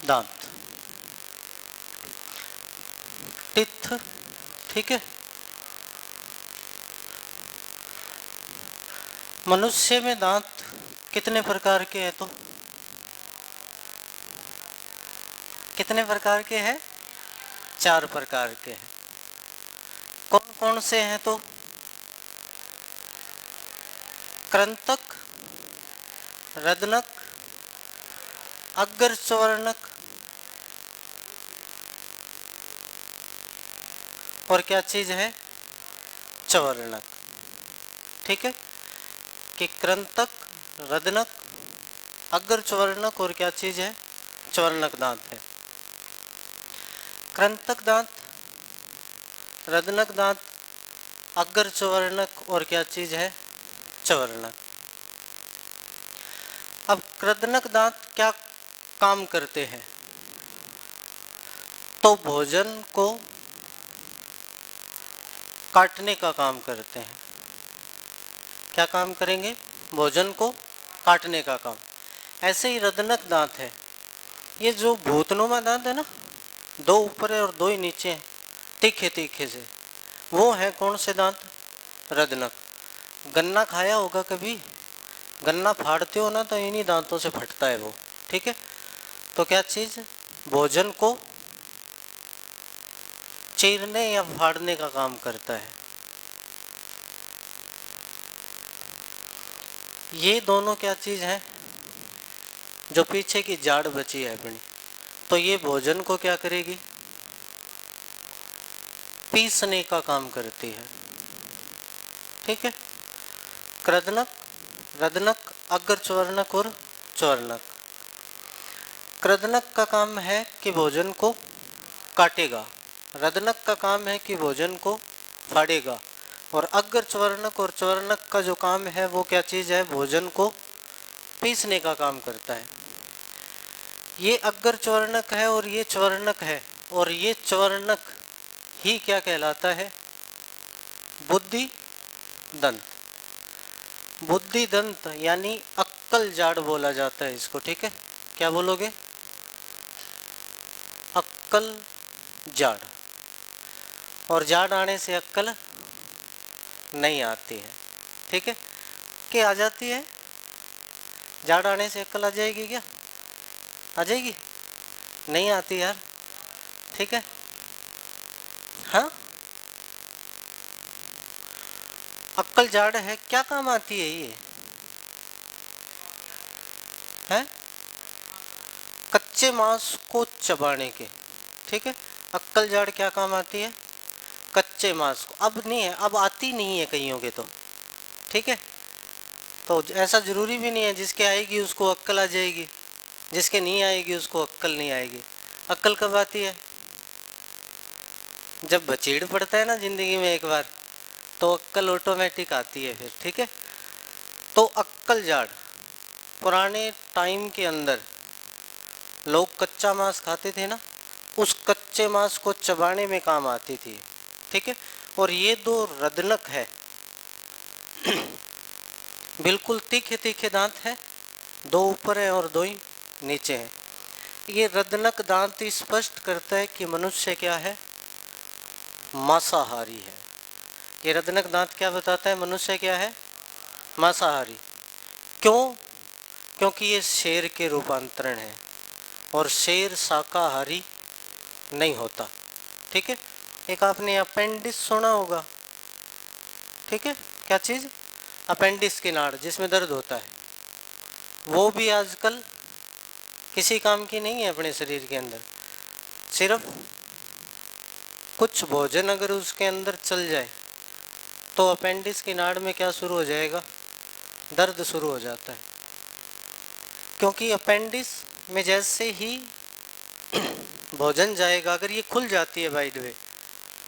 दांत, टिथ, ठीक है। मनुष्य में दांत कितने प्रकार के हैं? तो कितने प्रकार के हैं? 4 प्रकार के हैं। कौन कौन से हैं? तो कृंतक, रदनक, अग्रच्वर्णक और क्या चीज है? च्वर्णक, ठीक है। कि कृंतक, रदनक, अग्रच्वर्णक और क्या चीज है? च्वर्णक दांत है। कृंतक दांत, रदनक दांत, अग्रच्वर्णक और क्या चीज है? च्वर्णक। अब कृदनक दांत क्या काम करते हैं? तो भोजन को काटने का काम करते हैं। क्या काम करेंगे? भोजन को काटने का काम। ऐसे ही रदनक दांत है। ये जो भूतनुमा दांत है ना, 2 ऊपर है और 2 ही नीचे हैं, तीखे तीखे से, वो है कौन से दांत? रदनक। गन्ना खाया होगा कभी? गन्ना फाड़ते हो ना तो इन्हीं दांतों से फटता है वो, ठीक है। तो क्या चीज? भोजन को चीरने या फाड़ने का काम करता है। ये दोनों क्या चीज है? जो पीछे की जाड़ बची है अपनी, तो ये भोजन को क्या करेगी? पीसने का काम करती है, ठीक है। कृदनक, रदनक, अग्रच्वर्णक और च्वर्णक। कृदनक का काम है कि भोजन को काटेगा, रदनक का काम है कि भोजन को फाड़ेगा, और अग्रच्वर्णक और च्वर्णक का जो काम है वो क्या चीज है? भोजन को पीसने का काम करता है। ये अग्रच्वर्णक है और ये च्वर्णक है, और ये च्वर्णक ही क्या कहलाता है? बुद्धि दंत। बुद्धि दंत यानी अक्कल जाड़ बोला जाता है इसको, ठीक है। क्या बोलोगे? अक्कल जाड़। और जाड़ आने से अक्कल नहीं आती है, ठीक है। क्या आ जाती है? जाड़ आने से अक्कल आ जाएगी क्या? आ जाएगी? नहीं आती यार, ठीक है। हाँ, अक्कल जाड़ है, क्या काम आती है ये? है कच्चे मांस को चबाने के, ठीक है। अक्कल जाड़ क्या काम आती है? कच्चे मांस को। अब नहीं है, अब आती नहीं है कईयों के तो, ठीक है। तो ऐसा जरूरी भी नहीं है जिसके आएगी उसको अक्कल आ जाएगी, जिसके नहीं आएगी उसको अक्कल नहीं आएगी। अक्कल कब आती है? जब बचीड़ पड़ता है ना जिंदगी में एक बार, तो अक्कल ऑटोमेटिक आती है फिर, ठीक है। तो अक्कल जाड़, पुराने टाइम के अंदर लोग कच्चा मांस खाते थे ना, उस कच्चे मांस को चबाने में काम आती थी, ठीक है। और ये 2 रदनक है, बिल्कुल तीखे तीखे दांत है, 2 ऊपर है और 2 ही नीचे हैं। ये रदनक दांत स्पष्ट करता है कि मनुष्य क्या है? मांसाहारी है। ये रदनक दांत क्या बताता है? मनुष्य क्या है? मांसाहारी। क्यों? क्योंकि ये शेर के रूपांतरण है, और शेर शाकाहारी नहीं होता, ठीक है। एक आपने अपेंडिक्स सुना होगा, ठीक है। क्या चीज? अपेंडिक्स की नाड़, जिसमें दर्द होता है, वो भी आजकल किसी काम की नहीं है अपने शरीर के अंदर। सिर्फ कुछ भोजन अगर उसके अंदर चल जाए तो अपेंडिक्स की नाड़ में क्या शुरू हो जाएगा? दर्द शुरू हो जाता है। क्योंकि अपेंडिक्स में जैसे ही भोजन जाएगा, अगर ये खुल जाती है बाय द वे,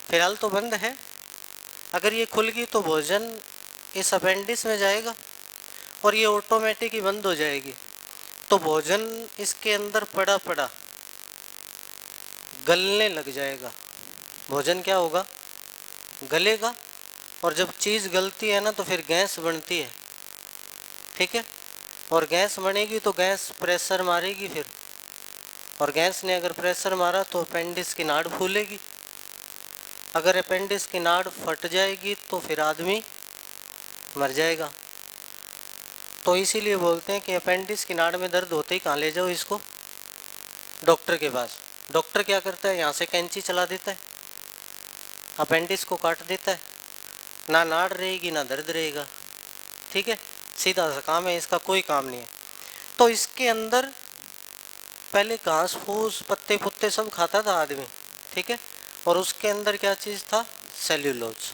फिलहाल तो बंद है, अगर ये खुल गई तो भोजन इस अपेंडिक्स में जाएगा और ये ऑटोमेटिक ही बंद हो जाएगी। तो भोजन इसके अंदर पड़ा पड़ा गलने लग जाएगा। भोजन क्या होगा? गलेगा, और जब चीज़ गलती है ना तो फिर गैस बनती है, ठीक है। और गैस बनेगी तो गैस प्रेशर मारेगी फिर, और गैस ने अगर प्रेशर मारा तो अपेंडिक्स की नाड़ फूलेगी। अगर अपेंडिक्स की नाड़ फट जाएगी तो फिर आदमी मर जाएगा। तो इसीलिए बोलते हैं कि अपेंडिक्स की नाड़ में दर्द होते ही कहाँ ले जाओ इसको, डॉक्टर के पास। डॉक्टर क्या करता है, यहाँ से कैंची चला देता है, अपेंडिक्स को काट देता है, ना नाड़ रहेगी ना दर्द रहेगा। ठीक है, सीधा सा काम है, इसका कोई काम नहीं है। तो इसके अंदर पहले घास फूस पत्ते पुत्ते सब खाता था आदमी, ठीक है, और उसके अंदर क्या चीज़ था, सेल्यूलोज।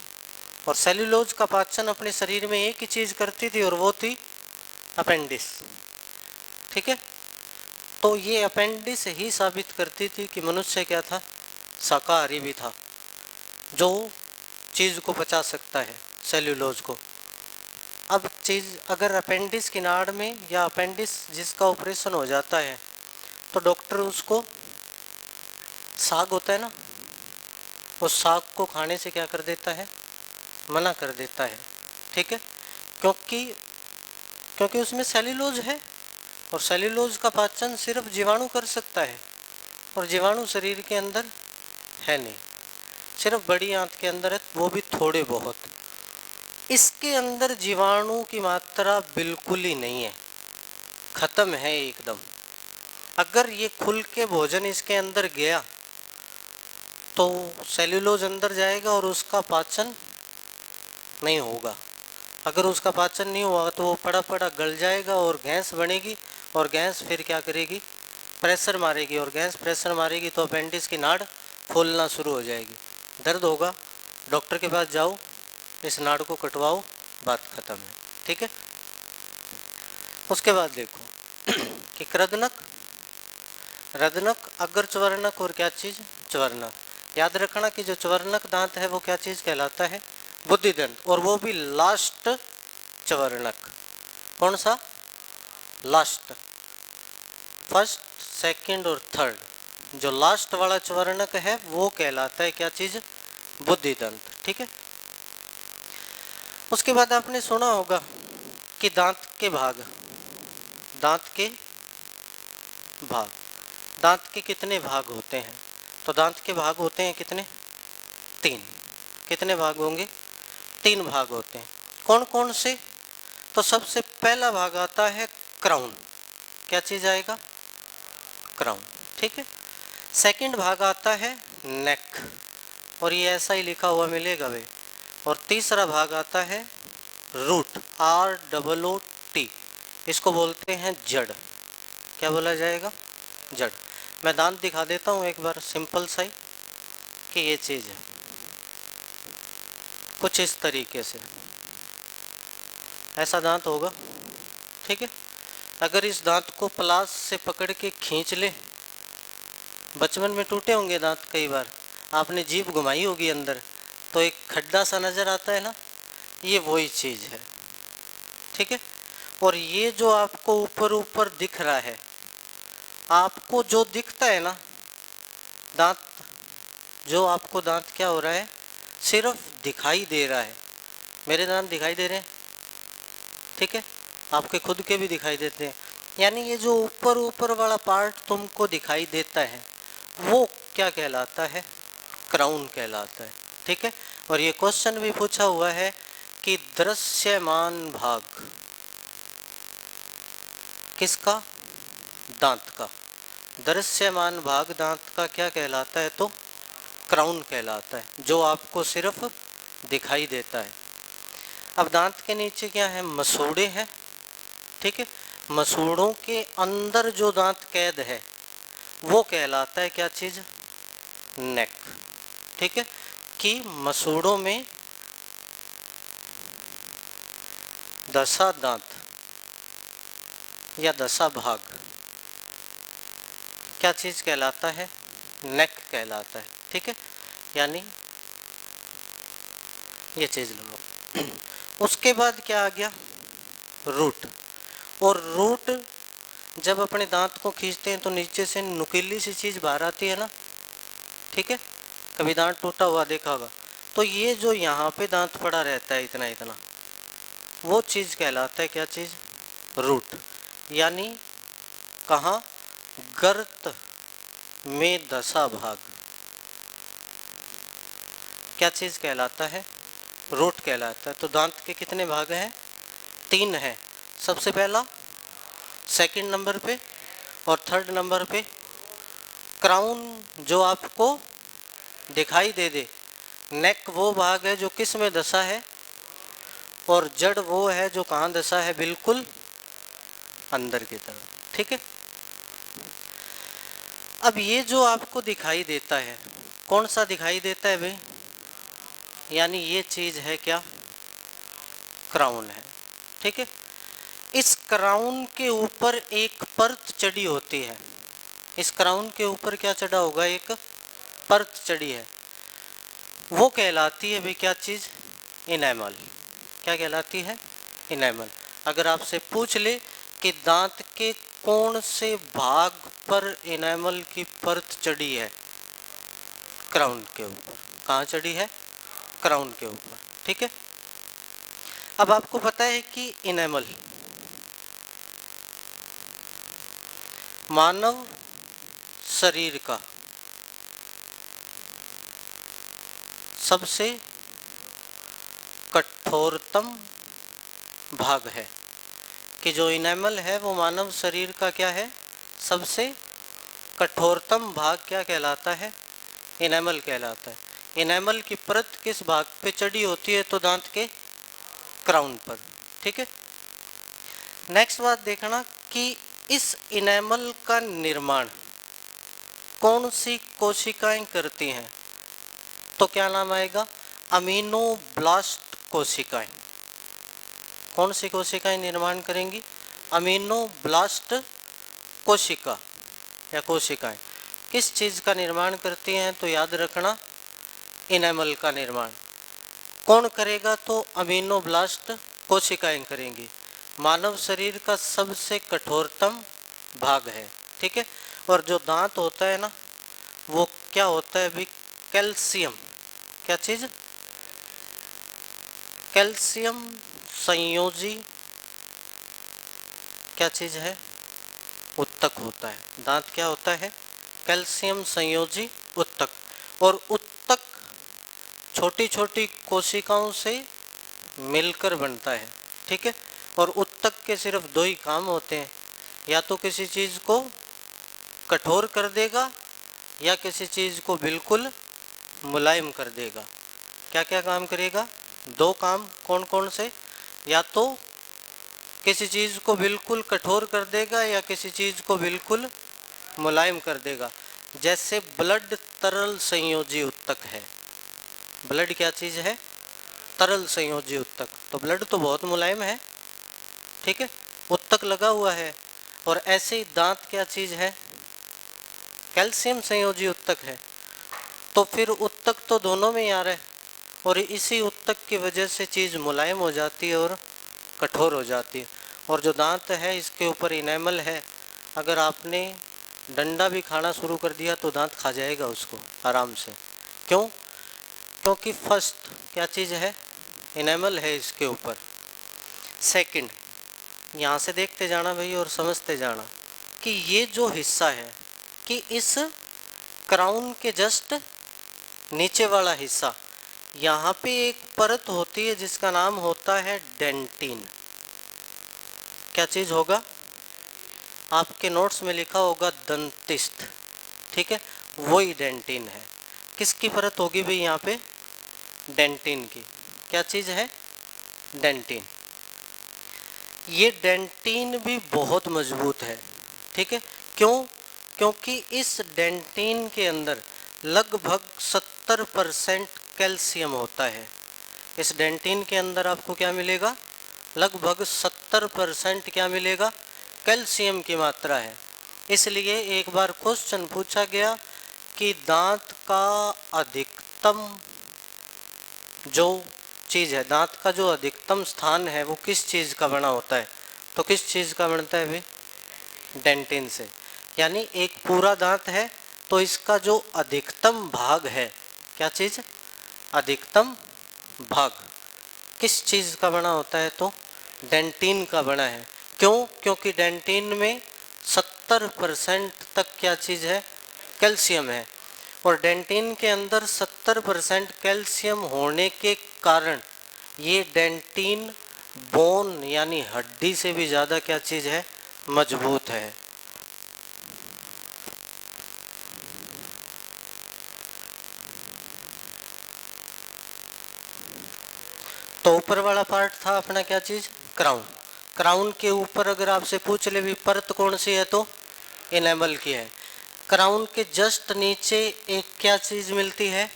और सेल्यूलोज का पाचन अपने शरीर में एक ही चीज़ करती थी और वो थी अपेंडिक्स। ठीक है, तो ये अपेंडिक्स ही साबित करती थी कि मनुष्य क्या था, शाकाहारी भी था, जो चीज़ को पचा सकता है, सेल्यूलोज को। अब चीज़ अगर अपेंडिक्स की नाड़ में या अपेंडिक्स जिसका ऑपरेशन हो जाता है तो डॉक्टर उसको, साग होता है ना, उस साग को खाने से क्या कर देता है, मना कर देता है। ठीक है, क्योंकि उसमें सेल्यूलोज है और सेल्यूलोज का पाचन सिर्फ जीवाणु कर सकता है और जीवाणु शरीर के अंदर है नहीं, सिर्फ बड़ी आंत के अंदर है, वो भी थोड़े बहुत। इसके अंदर जीवाणु की मात्रा बिल्कुल ही नहीं है, खत्म है एकदम। अगर ये खुल के भोजन इसके अंदर गया तो सेल्यूलोज अंदर जाएगा और उसका पाचन नहीं होगा। अगर उसका पाचन नहीं हुआ तो वो पड़ा पड़ा गल जाएगा और गैस बनेगी, और गैस फिर क्या करेगी, प्रेशर मारेगी, और गैस प्रेशर मारेगी तो अपेंडिक्स की नाड़ फूलना शुरू हो जाएगी, दर्द होगा, डॉक्टर के पास जाओ, इस नाड़ को कटवाओ, बात खत्म है। ठीक है, उसके बाद देखो कि कृदनक, रदनक, अग्र च्वर्णक और क्या चीज़, च्वर्णक। याद रखना कि जो च्वर्णक दांत है वो क्या चीज़ कहलाता है, बुद्धि दंत, और वो भी लास्ट च्वर्णक। कौन सा, लास्ट, फर्स्ट सेकंड और थर्ड, जो लास्ट वाला च्वर्णक है वो कहलाता है क्या चीज़, बुद्धि दंत। ठीक है, उसके बाद आपने सुना होगा कि दांत के भाग, दांत के भाग, दांत के कितने भाग होते हैं, तो दांत के भाग होते हैं कितने, 3। कितने भाग होंगे, 3 भाग होते हैं। कौन कौन से, तो सबसे पहला भाग आता है क्राउन, क्या चीज़ आएगा, क्राउन। ठीक है, सेकंड भाग आता है नेक, और ये ऐसा ही लिखा हुआ मिलेगा वे, और तीसरा भाग आता है रूट, ROOT, इसको बोलते हैं जड़। क्या बोला जाएगा, जड़। मैं दांत दिखा देता हूँ एक बार सिंपल सा ही कि ये चीज़ है कुछ इस तरीके से, ऐसा दांत होगा। ठीक है, अगर इस दांत को प्लास से पकड़ के खींच ले, बचपन में टूटे होंगे दांत कई बार, आपने जीभ घुमाई होगी अंदर तो एक खड्डा सा नज़र आता है ना, ये वही चीज़ है। ठीक है, और ये जो आपको ऊपर ऊपर दिख रहा है, आपको जो दिखता है ना दांत, जो आपको दांत क्या हो रहा है, सिर्फ दिखाई दे रहा है। मेरे दांत दिखाई दे रहे हैं, ठीक है, आपके खुद के भी दिखाई देते हैं, यानी ये जो ऊपर ऊपर वाला पार्ट तुमको दिखाई देता है वो क्या कहलाता है, क्राउन कहलाता है। ठीक है, और ये क्वेश्चन भी पूछा हुआ है कि दृश्यमान भाग किसका, दांत का, दृश्यमान भाग दांत का क्या कहलाता है, तो क्राउन कहलाता है, जो आपको सिर्फ दिखाई देता है। अब दांत के नीचे क्या है, मसूड़े हैं। ठीक है, मसूड़ों के अंदर जो दांत कैद है वो कहलाता है क्या चीज़, नेक। ठीक है, कि मसूड़ों में 10 दांत या 10 भाग क्या चीज़ कहलाता है, नेक कहलाता है। ठीक है, यानी ये चीज़ लो। उसके बाद क्या आ गया, रूट। और रूट जब अपने दांत को खींचते हैं तो नीचे से नुकीली सी चीज़ बाहर आती है ना, ठीक है, कभी दांत टूटा हुआ देखा होगा, तो ये जो यहाँ पे दांत पड़ा रहता है इतना इतना, वो चीज़ कहलाता है क्या चीज़, रूट। यानी कहाँ, गर्त में दशा भाग क्या चीज कहलाता है? रूट कहलाता है। तो दांत के कितने भाग हैं? 3 हैं। सबसे पहला सेकंड नंबर पे और थर्ड नंबर पे क्राउन जो आपको दिखाई दे। नेक वो भाग है जो किस में दशा है, और जड़ वो है जो कहाँ दशा है? बिल्कुल अंदर की तरफ। ठीक है। अब ये जो आपको दिखाई देता है, कौन सा दिखाई देता है भाई? यानी ये चीज है क्या? क्राउन है। ठीक है। इस क्राउन के ऊपर एक परत चढ़ी होती है। इस क्राउन के ऊपर क्या चढ़ा होगा? एक परत चढ़ी है। वो कहलाती है भाई क्या चीज? इनेमल। क्या कहलाती है? इनेमल। अगर आपसे पूछ ले कि दांत के कौन से भाग पर इनेमल की परत चढ़ी है? क्राउन के ऊपर। कहाँ चढ़ी है? क्राउन के ऊपर। ठीक है। अब आपको पता है कि इनेमल मानव शरीर का सबसे कठोरतम भाग है। कि जो इनेमल है वो मानव शरीर का क्या है? सबसे कठोरतम भाग क्या कहलाता है? इनेमल कहलाता है। इनेमल की परत किस भाग पे चढ़ी होती है? तो दांत के क्राउन पर। ठीक है। नेक्स्ट बात देखना कि इस इनेमल का निर्माण कौन सी कोशिकाएं करती हैं? तो क्या नाम आएगा? अमीनोब्लास्ट कोशिकाएं। कौन सी कोशिकाएं निर्माण करेंगी? अमीनोब्लास्ट कोशिका या कोशिकाएं किस चीज का निर्माण करती हैं? तो याद रखना इनेमल का निर्माण कौन करेगा? तो अमीनोब्लास्ट कोशिकाएं करेंगी। मानव शरीर का सबसे कठोरतम भाग है। ठीक है। और जो दांत होता है ना, वो क्या होता है भी? कैल्शियम। क्या चीज? कैल्शियम संयोजी क्या चीज है? उत्तक होता है। दांत क्या होता है? कैल्शियम संयोजी उत्तक। और उत्तक छोटी छोटी कोशिकाओं से मिलकर बनता है। ठीक है। और उत्तक के सिर्फ 2 ही काम होते हैं, या तो किसी चीज को कठोर कर देगा या किसी चीज को बिल्कुल मुलायम कर देगा। क्या क्या काम करेगा? 2 काम। कौन कौन से? या तो किसी चीज को बिल्कुल कठोर कर देगा या किसी चीज को बिल्कुल मुलायम कर देगा। जैसे ब्लड तरल संयोजी उत्तक है। ब्लड क्या चीज है? तरल संयोजी उत्तक। तो ब्लड तो बहुत मुलायम है। ठीक है। उत्तक लगा हुआ है। और ऐसे ही दांत क्या चीज है? कैल्शियम संयोजी उत्तक है। तो फिर उत्तक तो दोनों में ही आ रहा है, और इसी उत्तक की वजह से चीज मुलायम हो जाती है और कठोर हो जाती है। और जो दांत है इसके ऊपर इनेमल है। अगर आपने डंडा भी खाना शुरू कर दिया तो दांत खा जाएगा उसको आराम से। क्यों? क्योंकि फर्स्ट क्या चीज है? इनेमल है इसके ऊपर। सेकंड, यहाँ से देखते जाना भाई और समझते जाना कि ये जो हिस्सा है, कि इस क्राउन के जस्ट नीचे वाला हिस्सा, यहाँ पे एक परत होती है जिसका नाम होता है डेंटिन। क्या चीज होगा? आपके नोट्स में लिखा होगा दंतिस्थ। ठीक है। वही डेंटिन है। किसकी परत होगी भाई यहाँ पे? डेंटिन की। क्या चीज है? डेंटिन। ये डेंटिन भी बहुत मजबूत है। ठीक है। क्यों? क्योंकि इस डेंटिन के अंदर लगभग 70% कैल्शियम होता है। इस डेंटिन के अंदर आपको क्या मिलेगा? लगभग 70% क्या मिलेगा? कैल्शियम की मात्रा है। इसलिए एक बार क्वेश्चन पूछा गया कि दांत का अधिकतम जो चीज है, दांत का जो अधिकतम स्थान है, वो किस चीज का बना होता है? तो किस चीज का बनता है भाई? डेंटिन से। यानी एक पूरा दांत है तो इसका जो अधिकतम भाग है, क्या चीज? अधिकतम भाग किस चीज का बना होता है? तो डेंटिन का बना है। क्यों? क्योंकि डेंटिन में 70% तक क्या चीज है? कैल्शियम है, और डेंटिन के अंदर 70% कैल्शियम होने के कारण ये डेंटिन बोन यानी हड्डी से भी ज़्यादा क्या चीज़ है, मजबूत है। तो ऊपर वाला पार्ट था अपना क्या चीज़, क्राउन। क्राउन के ऊपर अगर आपसे पूछ ले भी परत कौन सी है तो इनेमल की है। क्राउन के जस्ट नीचे एक क्या चीज़ मिलती है,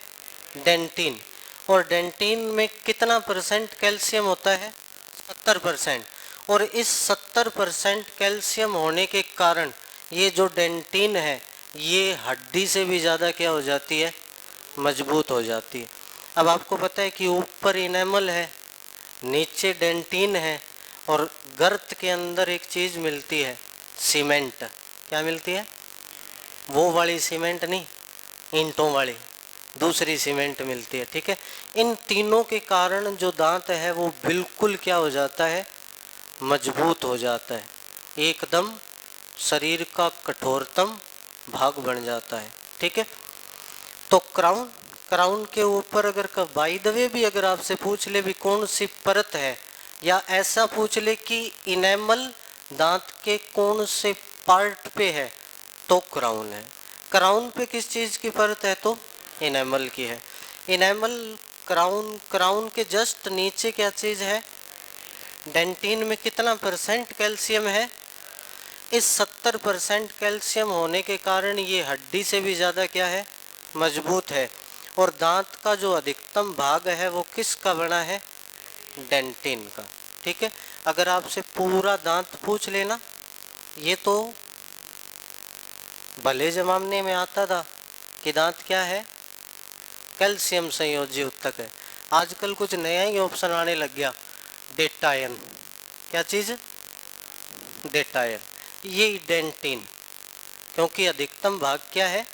डेंटिन। और डेंटिन में कितना परसेंट कैल्शियम होता है, 70%। और इस 70% कैल्शियम होने के कारण ये जो डेंटिन है ये हड्डी से भी ज़्यादा क्या हो जाती है, मजबूत हो जाती है। अब आपको पता है कि ऊपर इनेमल है, नीचे डेंटिन है, और गर्त के अंदर एक चीज़ मिलती है, सीमेंट। क्या मिलती है, वो वाली सीमेंट नहीं, ईंटों वाली दूसरी सीमेंट मिलती है। ठीक है, इन तीनों के कारण जो दांत है वो बिल्कुल क्या हो जाता है, मजबूत हो जाता है, एकदम शरीर का कठोरतम भाग बन जाता है। ठीक है, तो क्राउन, क्राउन के ऊपर अगर बाय द वे भी अगर आपसे पूछ ले भी कौन सी परत है, या ऐसा पूछ ले कि इनेमल दांत के कौन से पार्ट पे है, तो क्राउन है। क्राउन पे किस चीज़ की परत है, तो इनेमल की है। इनेमल, क्राउन, क्राउन के जस्ट नीचे क्या चीज़ है, डेंटिन में कितना परसेंट कैल्शियम है, इस 70% कैल्शियम होने के कारण ये हड्डी से भी ज़्यादा क्या है, मजबूत है। और दांत का जो अधिकतम भाग है वो किसका बना है, डेंटिन का। ठीक है, अगर आपसे पूरा दांत पूछ लेना, ये तो भले जमाने में आता था कि दांत क्या है, कैल्शियम संयोजी उत्तक है। आजकल कुछ नया ही ऑप्शन आने लग गया, डेटायन। क्या चीज़, डेटायन, ये डेंटिन, क्योंकि अधिकतम भाग क्या है,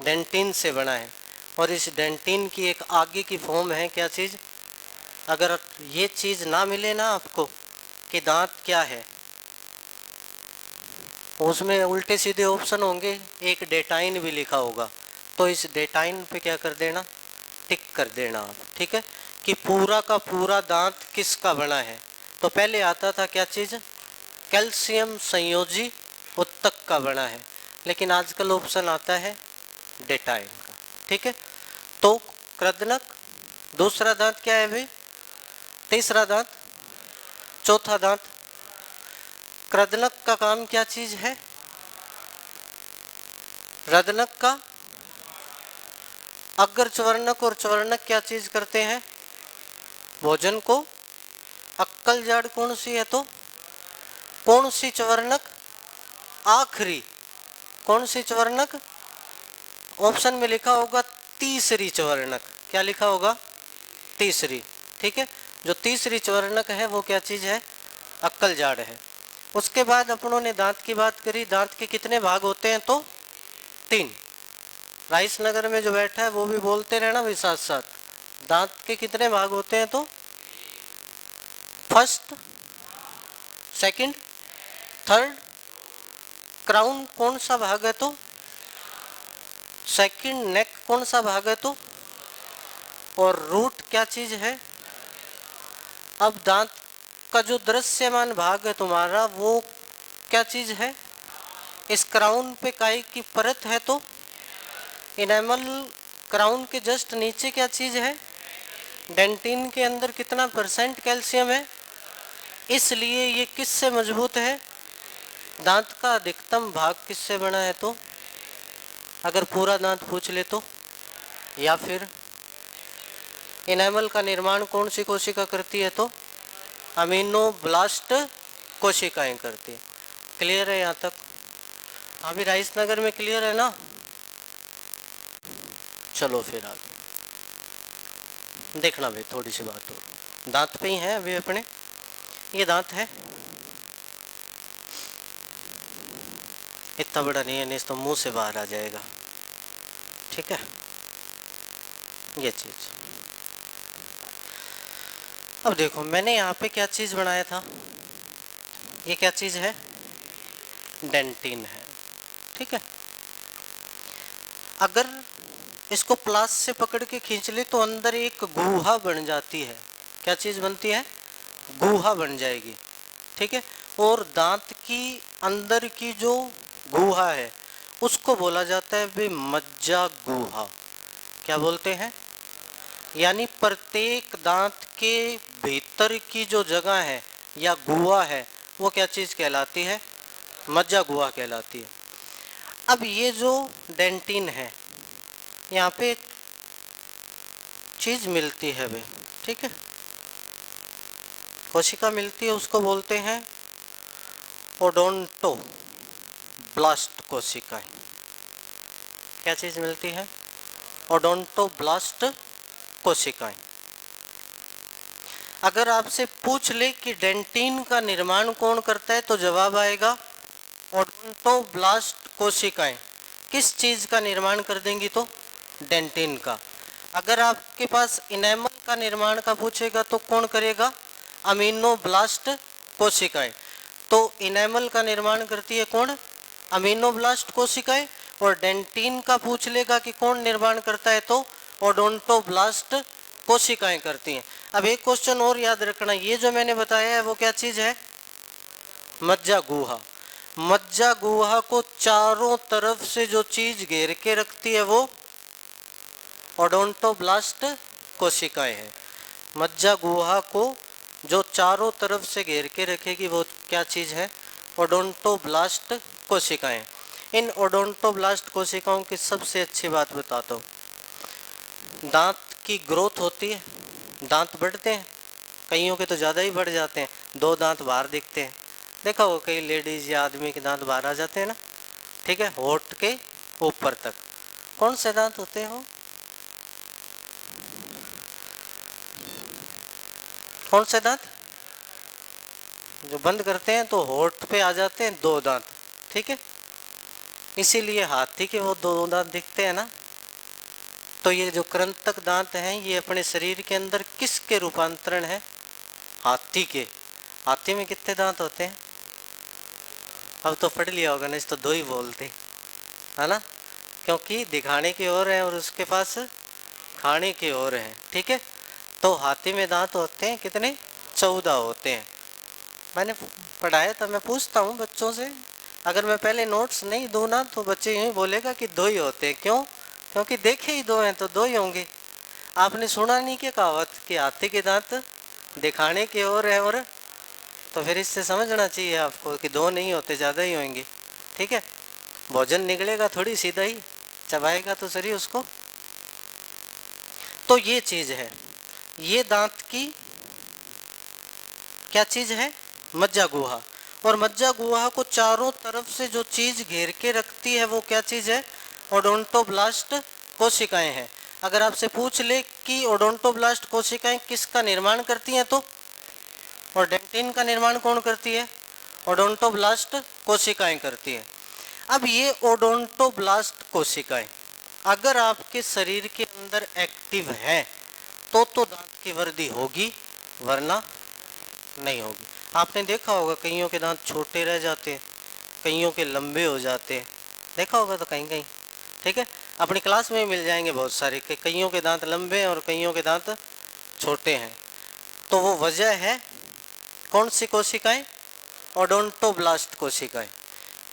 डेंटिन से बना है। और इस डेंटिन की एक आगे की फॉर्म है क्या चीज़, अगर ये चीज़ ना मिले ना आपको कि दांत क्या है, उसमें उल्टे सीधे ऑप्शन होंगे, एक डेटाइन भी लिखा होगा, तो इस डेटाइन पे क्या कर देना, टिक कर देना आप। ठीक है, कि पूरा का पूरा दांत किसका बना है। तो पहले आता था क्या चीज़, कैल्शियम संयोजी उत्तक का बना है, लेकिन आजकल ऑप्शन आता है डेटाइन का। ठीक है, तो कृदनक, दूसरा दांत क्या है भाई, तीसरा दांत, चौथा दांत। कृदनक का काम क्या चीज है, रदनक का, अग्र चवर्णक और चवर्णक क्या चीज करते हैं, भोजन को। अक्कल जाड़ कौन सी है, तो कौन सी चवर्णक, आखिरी, कौन सी चवर्णक, ऑप्शन में लिखा होगा तीसरी चवर्णक। क्या लिखा होगा, तीसरी। ठीक है, जो तीसरी चवर्णक है वो क्या चीज है, अक्कल जाड़ है। उसके बाद अपनों ने दांत की बात करी, दांत के कितने भाग होते हैं, तो 3। राइस नगर में जो बैठा है वो भी बोलते रहना भी साथ साथ, दांत के कितने भाग होते हैं, तो फर्स्ट, सेकंड, थर्ड। क्राउन कौन सा भाग है, तो सेकंड। नेक कौन सा भाग है, तो और रूट क्या चीज है। अब दांत का जो दृश्यमान भाग है तुम्हारा वो क्या चीज है, इस क्राउन पे काई की परत है, तो इनेमल। क्राउन के जस्ट नीचे क्या चीज है, डेंटिन के अंदर कितना परसेंट कैल्शियम है, इसलिए ये किससे मजबूत है, दांत का अधिकतम भाग किससे बना है, तो अगर पूरा दांत पूछ ले तो। या फिर इनेमल का निर्माण कौन सी कोशिका करती है, तो अमीनोब्लास्ट कोशिकाएं करती है। क्लियर है यहाँ तक, अभी राइस नगर में क्लियर है ना। चलो फिर आगे देखना भाई, थोड़ी सी बात और दांत पे ही है अभी अपने। ये दांत है, इतना बड़ा नहीं है, नहीं तो मुंह से बाहर आ जाएगा। ठीक है, ये चीज। अब देखो मैंने यहाँ पे क्या चीज बनाया था, ये क्या चीज है, डेंटिन है। ठीक है, अगर इसको प्लास से पकड़ के खींच ले तो अंदर एक गुहा बन जाती है। क्या चीज़ बनती है? गुहा बन जाएगी, ठीक है। और दांत की अंदर की जो गुहा है उसको बोला जाता है वे मज्जा गुहा। क्या बोलते हैं? यानी प्रत्येक दांत के भीतर की जो जगह है या गुहा है वो क्या चीज़ कहलाती है? मज्जा गुहा कहलाती है। अब ये जो डेंटिन है, यहाँ पे चीज़ मिलती है वे, ठीक है, कोशिका मिलती है, उसको बोलते हैं ओडोंटो ब्लास्ट कोशिकाएं। क्या चीज़ मिलती है? ओडोंटो ब्लास्ट कोशिकाएं। अगर आपसे पूछ ले कि डेंटिन का निर्माण कौन करता है तो जवाब आएगा ओडोंटोब्लास्ट कोशिकाएं। किस चीज़ का निर्माण कर देंगी? तो डेंटिन का। अगर आपके पास इनेमल का निर्माण का पूछेगा तो कौन करेगा? अमीनोब्लास्ट कोशिकाएं। तो इनेमल का निर्माण करती है कौन? अमीनोब्लास्ट कोशिकाएं। और डेंटिन का पूछ लेगा कि कौन निर्माण करता है तो ओडोंटोब्लास्ट कोशिकाएं करती हैं। अब एक क्वेश्चन और याद रखना, ये जो मैंने बताया है वो क्या चीज़ है? मज्जा गुहा। मज्जा गुहा को चारों तरफ से जो चीज घेर के रखती है वो ओडोंटोब्लास्ट कोशिकाएं हैं। मज्जा गुहा को जो चारों तरफ से घेर के रखेगी वो क्या चीज है? ओडोंटोब्लास्ट कोशिकाएं। इन ओडोंटोब्लास्ट कोशिकाओं की सबसे अच्छी बात बताता हूँ, दांत की ग्रोथ होती है, दांत बढ़ते हैं, कईयों के तो ज़्यादा ही बढ़ जाते हैं, 2 दांत बाहर दिखते हैं। देखा हो कई लेडीज़ या आदमी के दांत बाहर आ जाते हैं ना, ठीक है, होठ के ऊपर तक। कौन से दांत होते हैं वो? कौन से दांत? जो बंद करते हैं तो होठ पे आ जाते हैं 2 दांत, ठीक है। इसीलिए हाथी के वो 2 दांत दिखते हैं ना। तो ये जो कृंतक दांत हैं ये अपने शरीर के अंदर किसके रूपांतरण है? हाथी के। हाथी में कितने दांत होते हैं? अब तो पढ़ लिया होगा, नहीं तो 2 ही बोलते, है ना, क्योंकि दिखाने की ओर है और उसके पास खाने की ओर है, ठीक है। तो हाथी में दांत होते हैं कितने? 14 होते हैं। मैंने पढ़ाया था, मैं पूछता हूँ बच्चों से, अगर मैं पहले नोट्स नहीं दूँ ना तो बच्चे यूँ बोलेगा कि 2 ही होते हैं। क्यों? क्योंकि देखे ही 2 हैं तो 2 ही होंगे। आपने सुना नहीं कि कहावत कि हाथी के दांत दिखाने की ओर है, और तो फिर इससे समझना चाहिए आपको कि 2 नहीं होते, ज़्यादा ही होंगे, ठीक है। भोजन निकलेगा थोड़ी सीधा ही, चबाएगा तो सही उसको। तो ये चीज़ है, ये दांत की क्या चीज़ है? मज्जा गुहा। और मज्जा गुहा को चारों तरफ से जो चीज़ घेर के रखती है वो क्या चीज़ है? ओडोंटोब्लास्ट कोशिकाएं हैं। अगर आपसे पूछ ले कि ओडोंटोब्लास्ट कोशिकाएं किसका निर्माण करती हैं तो, और डेंटिन का निर्माण कौन करती है? ओडोंटोब्लास्ट कोशिकाएं करती है। अब ये ओडोंटोब्लास्ट कोशिकाएं अगर आपके शरीर के अंदर एक्टिव हैं तो दांत की वृद्धि होगी, वरना नहीं होगी। आपने देखा होगा कईयों के दांत छोटे रह जाते हैं, कईयों के लंबे हो जाते हैं, देखा होगा तो कहीं कहीं, ठीक है। अपनी क्लास में मिल जाएंगे बहुत सारे, कईयों के दांत लंबे हैं और कईयों के दांत छोटे हैं। तो वो वजह है कौन सी कोशिकाएं? ओडोंटोब्लास्ट कोशिकाएं।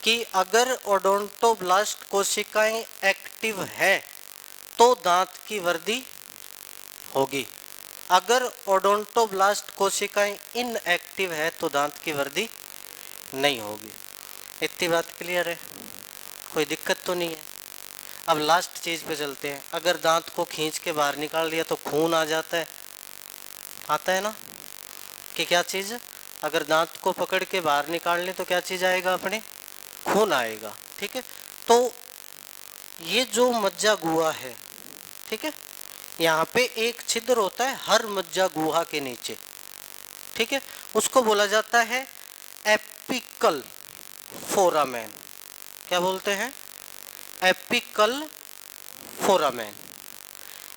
कि अगर ओडोंटोब्लास्ट कोशिकाएं एक्टिव है तो दांत की वृद्धि होगी, अगर ओडोंटोब्लास्ट कोशिकाएं इनएक्टिव है तो दांत की वृद्धि नहीं होगी। इतनी बात क्लियर है? कोई दिक्कत तो नहीं है? अब लास्ट चीज़ पे चलते हैं। अगर दांत को खींच के बाहर निकाल दिया तो खून आ जाता है, आता है ना, कि क्या चीज़? अगर दांत को पकड़ के बाहर निकाल लें तो क्या चीज़ आएगा? अपने खून आएगा, ठीक है। तो ये जो मज्जा गुहा है, ठीक है, यहाँ पे एक छिद्र होता है हर मज्जा गुहा के नीचे, ठीक है, उसको बोला जाता है एपिकल फोरामेन। क्या बोलते हैं? Apical foramen.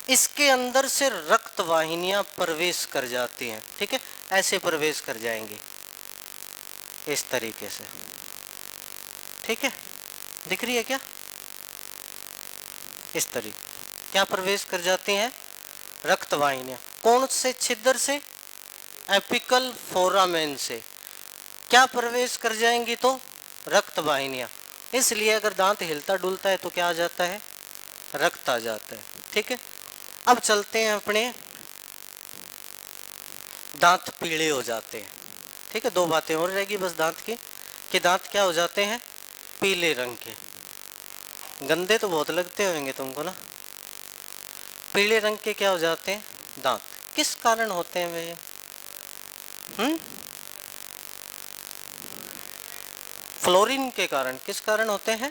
इसके अंदर से रक्त वाहिनियां प्रवेश कर जाती हैं, ठीक है, ऐसे प्रवेश कर जाएंगे इस तरीके से, ठीक है। दिख रही है क्या? इस तरीके क्या प्रवेश कर जाती हैं, रक्त वाहिनियां। कौन से छिद्र से, एपिकल फोरामेन से क्या प्रवेश कर जाएंगी, तो रक्त वाहिनियां। इसलिए अगर दांत हिलता डुलता है तो क्या आ जाता है, रक्त आ जाता है। ठीक है, अब चलते हैं अपने दांत पीले हो जाते हैं। ठीक है, दो बातें और रहेगी बस दांत की, कि दांत क्या हो जाते हैं, पीले रंग के। गंदे तो बहुत लगते होंगे तुमको ना। पीले रंग के क्या हो जाते हैं दांत, किस कारण होते हैं वे? फ्लोरीन के कारण। किस कारण होते हैं,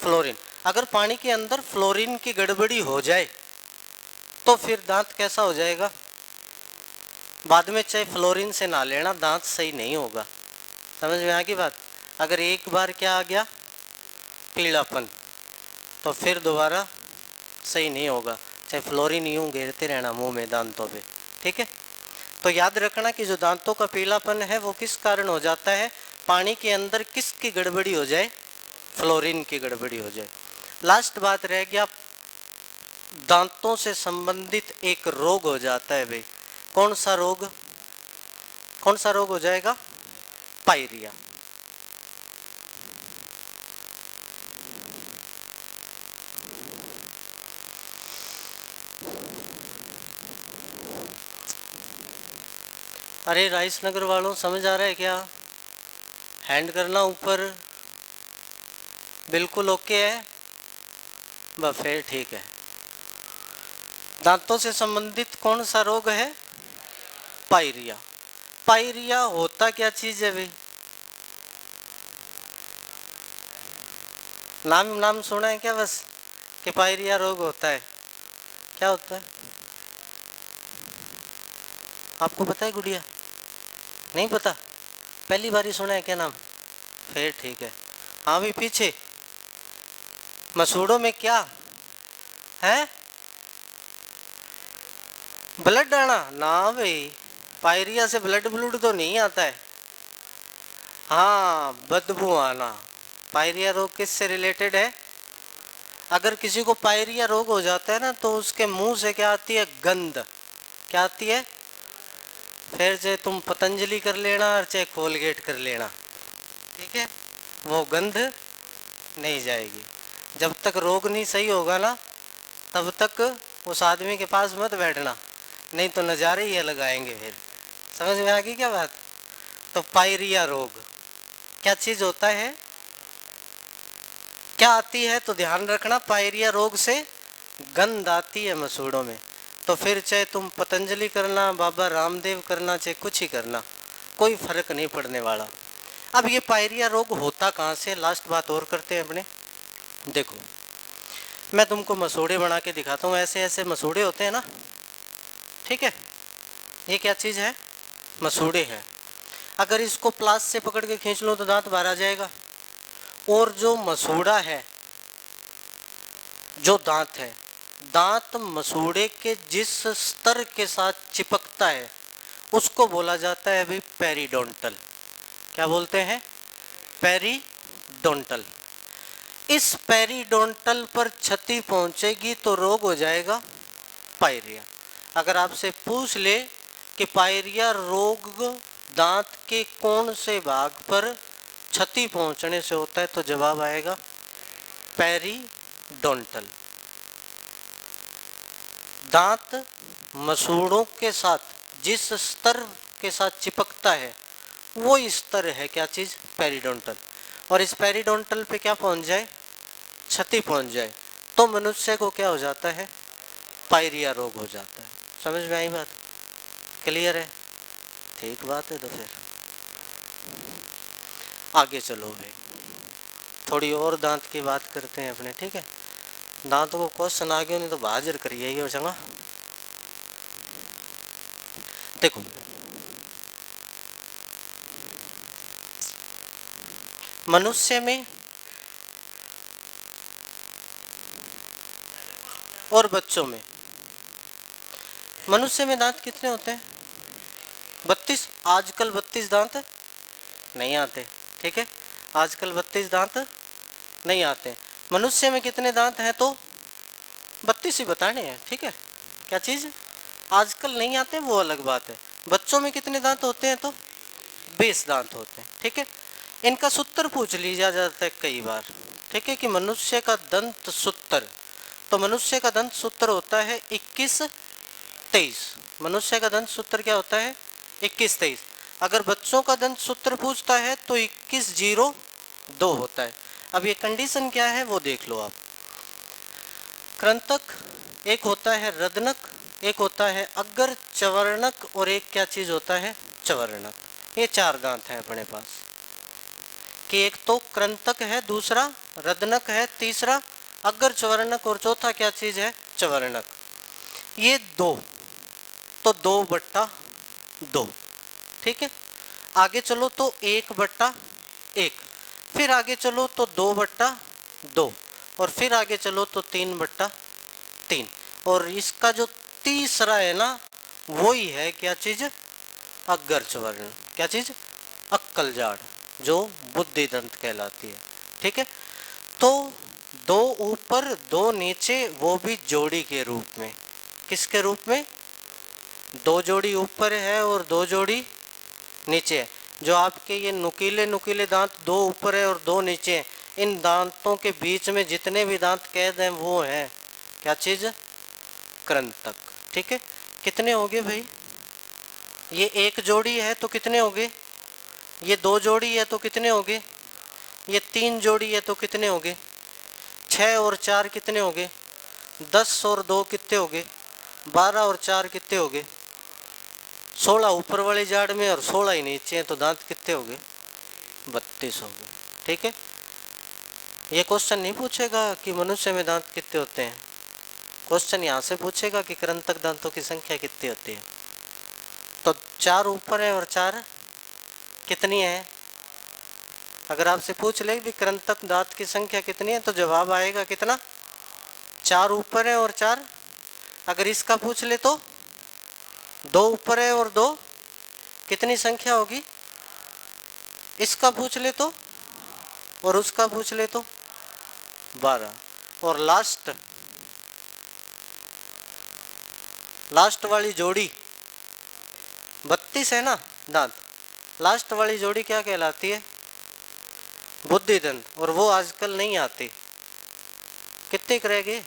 फ्लोरीन। अगर पानी के अंदर फ्लोरीन की गड़बड़ी हो जाए तो फिर दांत कैसा हो जाएगा, बाद में चाहे फ्लोरीन से ना लेना, दांत सही नहीं होगा। समझ में आ गई बात। अगर एक बार क्या आ गया पीलापन, तो फिर दोबारा सही नहीं होगा, चाहे फ्लोरीन यूं गिरते रहना मुंह में, दांतों पे। ठीक है, तो याद रखना कि जो दांतों का पीलापन है वो किस कारण हो जाता है, पानी के अंदर किसकी गड़बड़ी हो जाए, फ्लोरीन की गड़बड़ी हो जाए। लास्ट बात रह गया, दांतों से संबंधित एक रोग हो जाता है भाई। कौन सा रोग, कौन सा रोग हो जाएगा, पायरिया। अरे राइस नगर वालों, समझ आ रहा है क्या? हैंड करना ऊपर, बिल्कुल ओके है, बस फिर ठीक है। दांतों से संबंधित कौन सा रोग है, पायरिया। पायरिया होता क्या चीज है भाई, नाम नाम सुना है क्या बस, कि पायरिया रोग होता है? क्या होता है आपको पता है गुड़िया? नहीं पता, पहली बार ही सुना है क्या नाम? फिर ठीक है। हाँ भी पीछे मसूड़ों में क्या है, ब्लड आना ना भाई, पायरिया से ब्लड ब्लूड तो नहीं आता है। हाँ, बदबू आना। पायरिया रोग किससे रिलेटेड है, अगर किसी को पायरिया रोग हो जाता है ना, तो उसके मुंह से क्या आती है, गंध। क्या आती है, फिर चाहे तुम पतंजलि कर लेना और चाहे कोलगेट कर लेना, ठीक है, वो गंध नहीं जाएगी। जब तक रोग नहीं सही होगा ना, तब तक उस आदमी के पास मत बैठना, नहीं तो नज़ारे ही अलग आएंगे फिर। समझ में आ गई क्या बात? तो पायरिया रोग क्या चीज़ होता है, क्या आती है, तो ध्यान रखना, पायरिया रोग से गंध आती है मसूड़ों में। तो फिर चाहे तुम पतंजलि करना, बाबा रामदेव करना, चाहे कुछ ही करना, कोई फर्क नहीं पड़ने वाला। अब ये पायरिया रोग होता कहाँ से, लास्ट बात और करते हैं अपने। देखो, मैं तुमको मसूड़े बना के दिखाता हूँ, ऐसे ऐसे मसूड़े होते हैं ना, ठीक है, ये क्या चीज़ है, मसूड़े हैं। अगर इसको प्लास से पकड़ के खींच लो तो दांत बाहर आ जाएगा। और जो मसूड़ा है, जो दांत है, दांत मसूड़े के जिस स्तर के साथ चिपकता है उसको बोला जाता है अभी पेरिडोंटल। क्या बोलते हैं, पेरिडोंटल। इस पेरिडोंटल पर क्षति पहुंचेगी तो रोग हो जाएगा पायरिया। अगर आपसे पूछ ले कि पायरिया रोग दांत के कौन से भाग पर क्षति पहुंचने से होता है, तो जवाब आएगा पेरिडोंटल। दांत मसूड़ों के साथ जिस स्तर के साथ चिपकता है वो स्तर है क्या चीज, पेरिडोंटल। और इस पेरिडोंटल पे क्या पहुंच जाए, क्षति पहुंच जाए, तो मनुष्य को क्या हो जाता है, पायरिया रोग हो जाता है। समझ में आई बात, क्लियर है? ठीक बात है, तो फिर आगे चलो भाई, थोड़ी और दांत की बात करते हैं अपने, ठीक है। दांतों को क्वेश्चन आ गया नहीं तो बहाजर करिए ये चंगा। देखो, मनुष्य में और बच्चों में, मनुष्य में दांत कितने होते हैं, 32। आजकल 32 दांत नहीं आते, ठीक है, आजकल 32 दांत नहीं आते। मनुष्य में कितने दांत हैं, तो 32 ही बताने हैं, ठीक है। क्या चीज़ आजकल नहीं आते वो अलग बात है। बच्चों में कितने दांत होते हैं? तो 20 दांत होते हैं, ठीक है। इनका सूत्र पूछ लिया जाता है कई बार, ठीक है, कि मनुष्य का दंत सूत्र। तो मनुष्य का दंत सूत्र होता है 21-23। मनुष्य का दंत सूत्र क्या होता है? 21-23। अगर बच्चों का दंत सूत्र पूछता है तो 21-02 होता है। अब ये कंडीशन क्या है वो देख लो आप। कृंतक, एक होता है रदनक, एक होता है अग्र चवर्णक, और एक क्या चीज होता है? चवर्णक। ये 4 दांत हैं अपने पास, कि एक तो कृंतक है, दूसरा रदनक है, तीसरा अग्र चवर्णक, और चौथा क्या चीज है? चवर्णक। ये 2, तो 2/2, ठीक है। आगे चलो तो 1/1, फिर आगे चलो तो 2/2, और फिर आगे चलो तो 3/3, और इसका जो तीसरा है ना वही है क्या चीज? अग्र चवर्ण। क्या चीज? अक्कल जाड़, जो बुद्धि दंत कहलाती है, ठीक है। तो 2 ऊपर 2 नीचे, वो भी जोड़ी के रूप में। किसके रूप में? 2 जोड़ी ऊपर है और 2 जोड़ी नीचे है। जो आपके ये नुकीले नुकीले दांत 2 ऊपर है और 2 नीचे है, इन दांतों के बीच में जितने भी दांत कैद हैं वो है क्या चीज? कृंतक, ठीक है। कितने हो गए भाई? ये 1 जोड़ी है तो कितने हो गए? ये 2 जोड़ी है तो कितने हो गए? ये 3 जोड़ी है तो कितने हो गए? 6 और 4 कितने हो गए? 10 और 2 कितने हो गए? 12 और 4 कितने हो गए? 16 ऊपर वाली जाड़ में और 16 ही नीचे हैं, तो दांत कितने हो गए? 32 हो गए, ठीक है। ये क्वेश्चन नहीं पूछेगा कि मनुष्य में दांत कितने होते हैं, क्वेश्चन यहाँ से पूछेगा कि कृंतक दांतों की संख्या कितनी होती है। तो 4 ऊपर है और 4 कितनी है? अगर आपसे पूछ ले भी कृंतक दांत की संख्या कितनी है, तो जवाब आएगा कितना? 4 ऊपर है और 4। अगर इसका पूछ ले तो 2 ऊपर है और 2, कितनी संख्या होगी? इसका पूछ ले तो, और उसका पूछ ले तो 12, और लास्ट वाली जोड़ी 32 है ना दांत, लास्ट वाली जोड़ी क्या कहलाती है? बुद्धि दंत, और वो आजकल नहीं आती। कितने रह गए?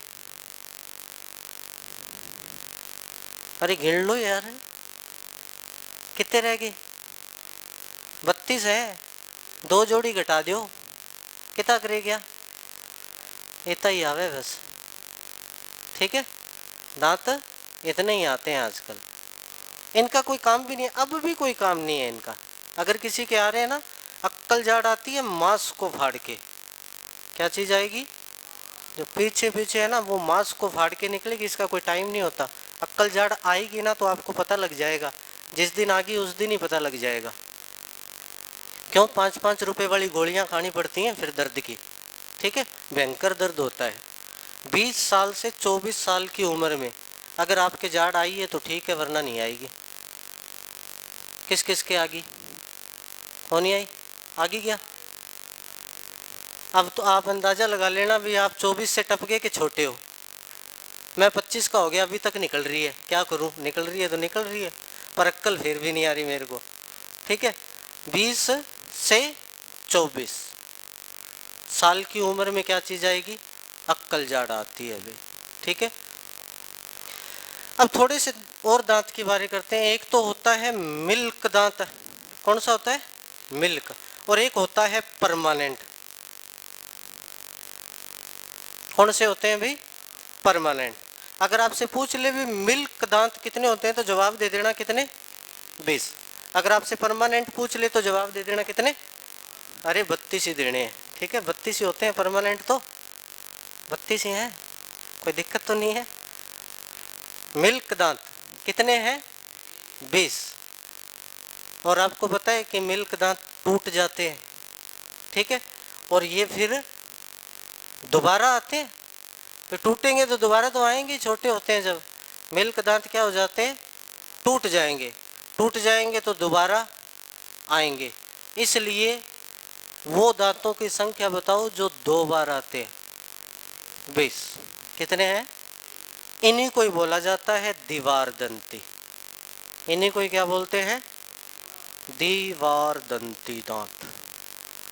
अरे गिन लो यार, कितने रह गए? 32 है, 2 जोड़ी घटा दो, कितना करे गया? इतना ही आवे बस, ठीक है। दांत इतने ही आते हैं आजकल, इनका कोई काम भी नहीं है, अब भी कोई काम नहीं है इनका। अगर किसी के आ रहे हैं ना, अक्कल जाड़ आती है मांस को फाड़ के। क्या चीज आएगी? जो पीछे पीछे है ना वो मांस को फाड़ के निकलेगी, इसका कोई टाइम नहीं होता। अक्कल जाड़ आएगी ना तो आपको पता लग जाएगा, जिस दिन आगी उस दिन ही पता लग जाएगा। क्यों? 5-5 रुपए वाली गोलियां खानी पड़ती हैं फिर दर्द की, ठीक है। भयंकर दर्द होता है। 20 साल से 24 साल की उम्र में अगर आपके जाड़ आई है तो ठीक है, वरना नहीं आएगी। किस किस के आगी? कौन आई? आगी क्या? अब तो आप अंदाजा लगा लेना भी, आप 24 से टपके के छोटे हो, मैं 25 का हो गया, अभी तक निकल रही है। क्या करूं? निकल रही है तो निकल रही है, पर अक्कल फिर भी नहीं आ रही मेरे को, ठीक है। 20 से 24 साल की उम्र में क्या चीज आएगी? अक्कल जाड़ आती है अभी, ठीक है। अब थोड़े से और दांत की बारे करते हैं। एक तो होता है मिल्क दांत। कौन सा होता है? मिल्क। और एक होता है परमानेंट। कौन से होते हैं भाई? परमानेंट। अगर आपसे पूछ ले भी मिल्क दांत कितने होते हैं तो जवाब दे देना कितने? 20। अगर आपसे परमानेंट पूछ ले तो जवाब दे देना कितने? अरे 32 ही देने हैं, ठीक है। 32 ही होते हैं परमानेंट, तो 32 ही हैं, कोई दिक्कत तो नहीं है। मिल्क दांत कितने हैं? 20। और आपको पता है कि मिल्क दांत टूट जाते हैं, ठीक है, और ये फिर दोबारा आते हैं। फिर टूटेंगे तो दोबारा तो आएंगे, छोटे होते हैं जब। मिल्क दांत क्या हो जाते हैं? टूट जाएंगे। टूट जाएंगे तो दोबारा आएंगे। इसलिए वो दांतों की संख्या बताओ जो 2 बार आते हैं। 20 कितने हैं? इन्हीं को ही बोला जाता है दीवार दंती। इन्हीं को ही क्या बोलते हैं? दीवार दंती दांत।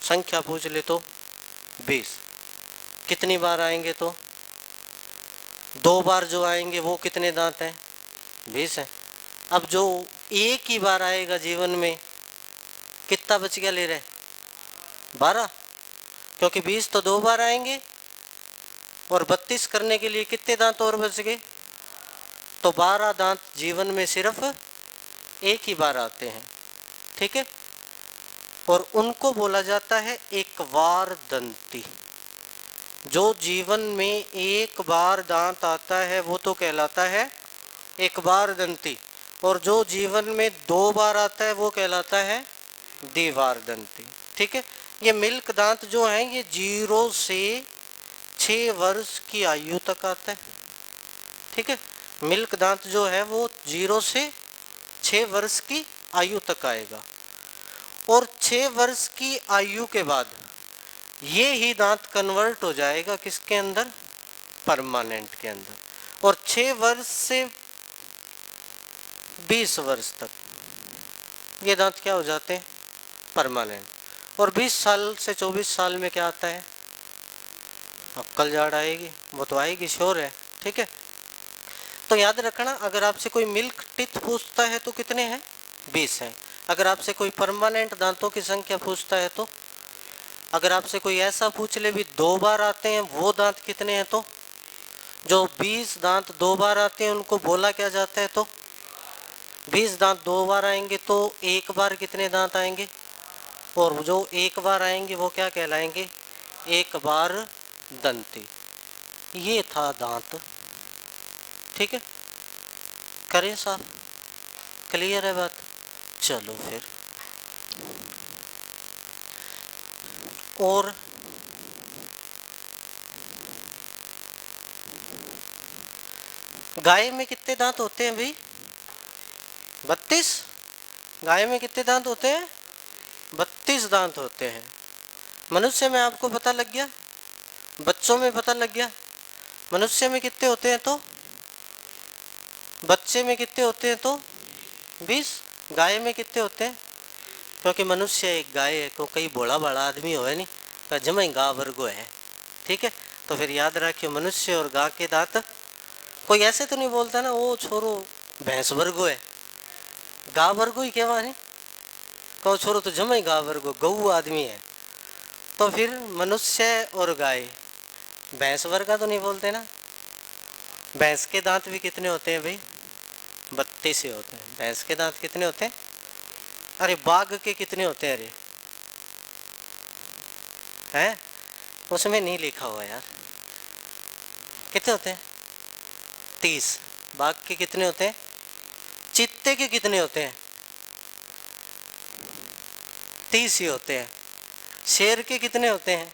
संख्या पूछ ले तो 20। कितनी बार आएंगे तो 2 बार जो आएंगे वो कितने दांत हैं? 20 हैं। अब जो एक ही बार आएगा जीवन में, कितना बच गया ले रहे? 12। क्योंकि 20 तो 2 बार आएंगे और 32 करने के लिए कितने दांत और बच गए? तो 12 दांत जीवन में सिर्फ एक ही बार आते हैं। ठीक है, और उनको बोला जाता है एक बार दंती। जो जीवन में एक बार दांत आता है वो तो कहलाता है एक बार दंती, और जो जीवन में 2 बार आता है वो कहलाता है दीवार दंती। ठीक है, ये मिल्क दांत जो हैं ये 0 से 6 वर्ष की आयु तक आता है। ठीक है, मिल्क दांत जो है वो 0 से 6 वर्ष की आयु तक आएगा, और 6 वर्ष की आयु के बाद ये ही दांत कन्वर्ट हो जाएगा किसके अंदर? परमानेंट के अंदर। और 6 वर्ष से 20 वर्ष तक ये दांत क्या हो जाते हैं? परमानेंट। और 20 साल से 24 साल में क्या आता है? अक्कल झाड़ आएगी, वो तो आएगी, श्योर है। ठीक है, तो याद रखना, अगर आपसे कोई मिल्क टीथ पूछता है तो कितने हैं? 20 हैं। अगर आपसे कोई परमानेंट दांतों की संख्या पूछता है तो, अगर आपसे कोई ऐसा पूछ ले भी 2 बार आते हैं वो दांत कितने हैं, तो जो 20 दांत 2 बार आते हैं उनको बोला क्या जाता है? तो 20 दांत 2 बार आएंगे तो एक बार कितने दांत आएंगे? और जो एक बार आएंगे वो क्या कहलाएंगे? एक बार दंती। ये था दांत। ठीक है, करें साहब? क्लियर है बात? चलो फिर, और गाय में कितने दांत होते हैं भाई? 32। गाय में कितने दांत होते हैं? 32 दांत होते हैं। मनुष्य में आपको पता लग गया, बच्चों में पता लग गया। मनुष्य में कितने होते हैं? तो बच्चे में कितने होते हैं? तो 20। गाय में कितने होते हैं? क्योंकि मनुष्य एक गाय है, को कई बड़ा बड़ा आदमी हो है नहीं, तो जमा गा वर्गो है। ठीक है, तो फिर याद रखियो, मनुष्य और गाय के दांत, कोई ऐसे तो नहीं बोलता ना वो छोरो भैंस वर्गो है, गा वर्गो ही कहवा है, कहो छोरो तो जमा ही गा वर्गो, गऊ आदमी है। तो फिर मनुष्य और गाय भैंस वर्गा तो नहीं बोलते ना। भैंस के दांत भी कितने होते हैं भाई? 32 ही होते हैं। भैंस के दांत कितने होते हैं? अरे बाघ के कितने होते हैं? अरे हैं, उसमें नहीं लिखा हुआ यार, कितने होते हैं? 30। बाघ के कितने होते हैं? चीते के कितने होते हैं? 30 ही होते हैं। शेर के कितने होते हैं?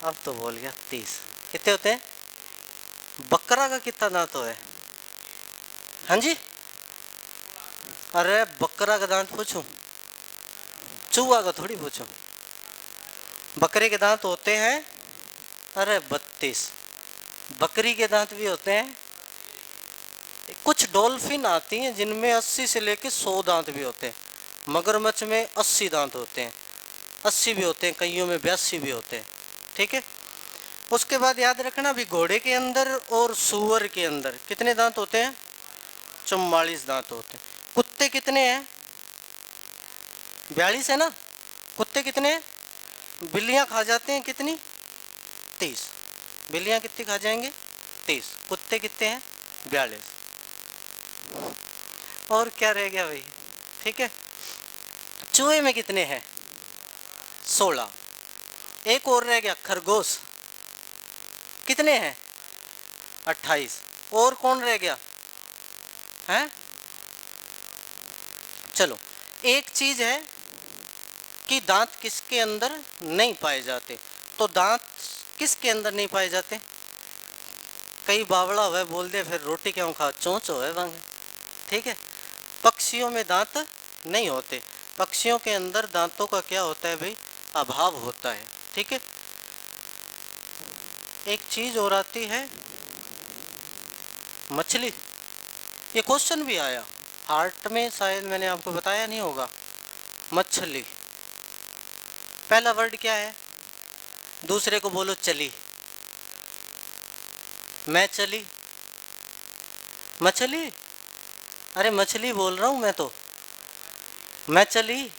अब तो बोल गया 30। कितने होते हैं? बकरा का कितना दांत है? हाँ जी, अरे बकरा का दांत पूछूं, चूहा का थोड़ी पूछूं। बकरे के दांत होते हैं अरे 32। बकरी के दांत भी होते हैं। कुछ डॉल्फिन आती हैं जिनमें 80 से लेकर 100 दांत भी होते हैं। मगरमच्छ में 80 दांत होते हैं, 80 भी होते हैं, कईयों में 82 भी होते हैं। ठीक है, उसके बाद याद रखना भी, घोड़े के अंदर और सूअर के अंदर कितने दांत होते हैं? 44 दांत होते हैं। कुत्ते कितने हैं? 42 है ना। कुत्ते कितने हैं? बिल्लियां खा जाते हैं कितनी? 30। बिल्लियां कितनी खा जाएंगे? 30। कुत्ते कितने हैं? 42। और क्या रह गया भाई? ठीक है, चूहे में कितने हैं? 16। एक और रह गया, खरगोश, कितने हैं? 28। और कौन रह गया है? चलो, एक चीज है कि दांत किसके अंदर नहीं पाए जाते। तो दांत किसके अंदर नहीं पाए जाते? कई बावड़ा हुआ बोल दे फिर रोटी क्यों खा, चोंच हो वांगे। ठीक है, पक्षियों में दांत नहीं होते। पक्षियों के अंदर दांतों का क्या होता है भाई? अभाव होता है। ठीक है, एक चीज और आती है, मछली, ये क्वेश्चन भी आया हार्ट में, शायद मैंने आपको बताया नहीं होगा। मछली, पहला वर्ड क्या है? दूसरे को बोलो चली। मैं चली, मछली, अरे मछली बोल रहा हूँ मैं तो, मैं चली।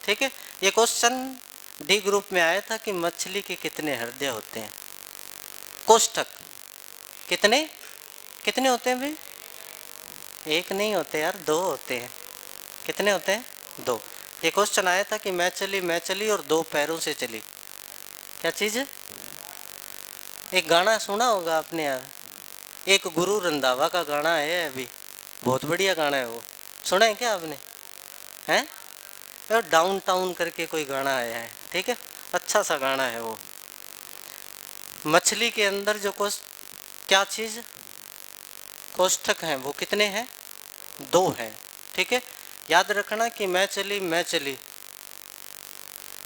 ठीक है, ये क्वेश्चन डी ग्रुप में आया था कि मछली के कितने हृदय होते हैं। कोष्ठक, कितने कितने होते हैं भाई? एक नहीं होते यार, दो होते हैं। कितने होते हैं? दो। ये क्वेश्चन आया था कि मैं चली और दो पैरों से चली, क्या चीज़ है? एक गाना सुना होगा आपने यार, एक गुरु रंधावा का गाना है अभी, बहुत बढ़िया गाना है वो, सुना है क्या आपने? हैं? डाउन टाउन करके कोई गाना आया है, ठीक है, अच्छा सा गाना है वो। मछली के अंदर जो क्या चीज़ कोष्ठक हैं वो कितने हैं? दो हैं। ठीक है, याद रखना कि मैं चली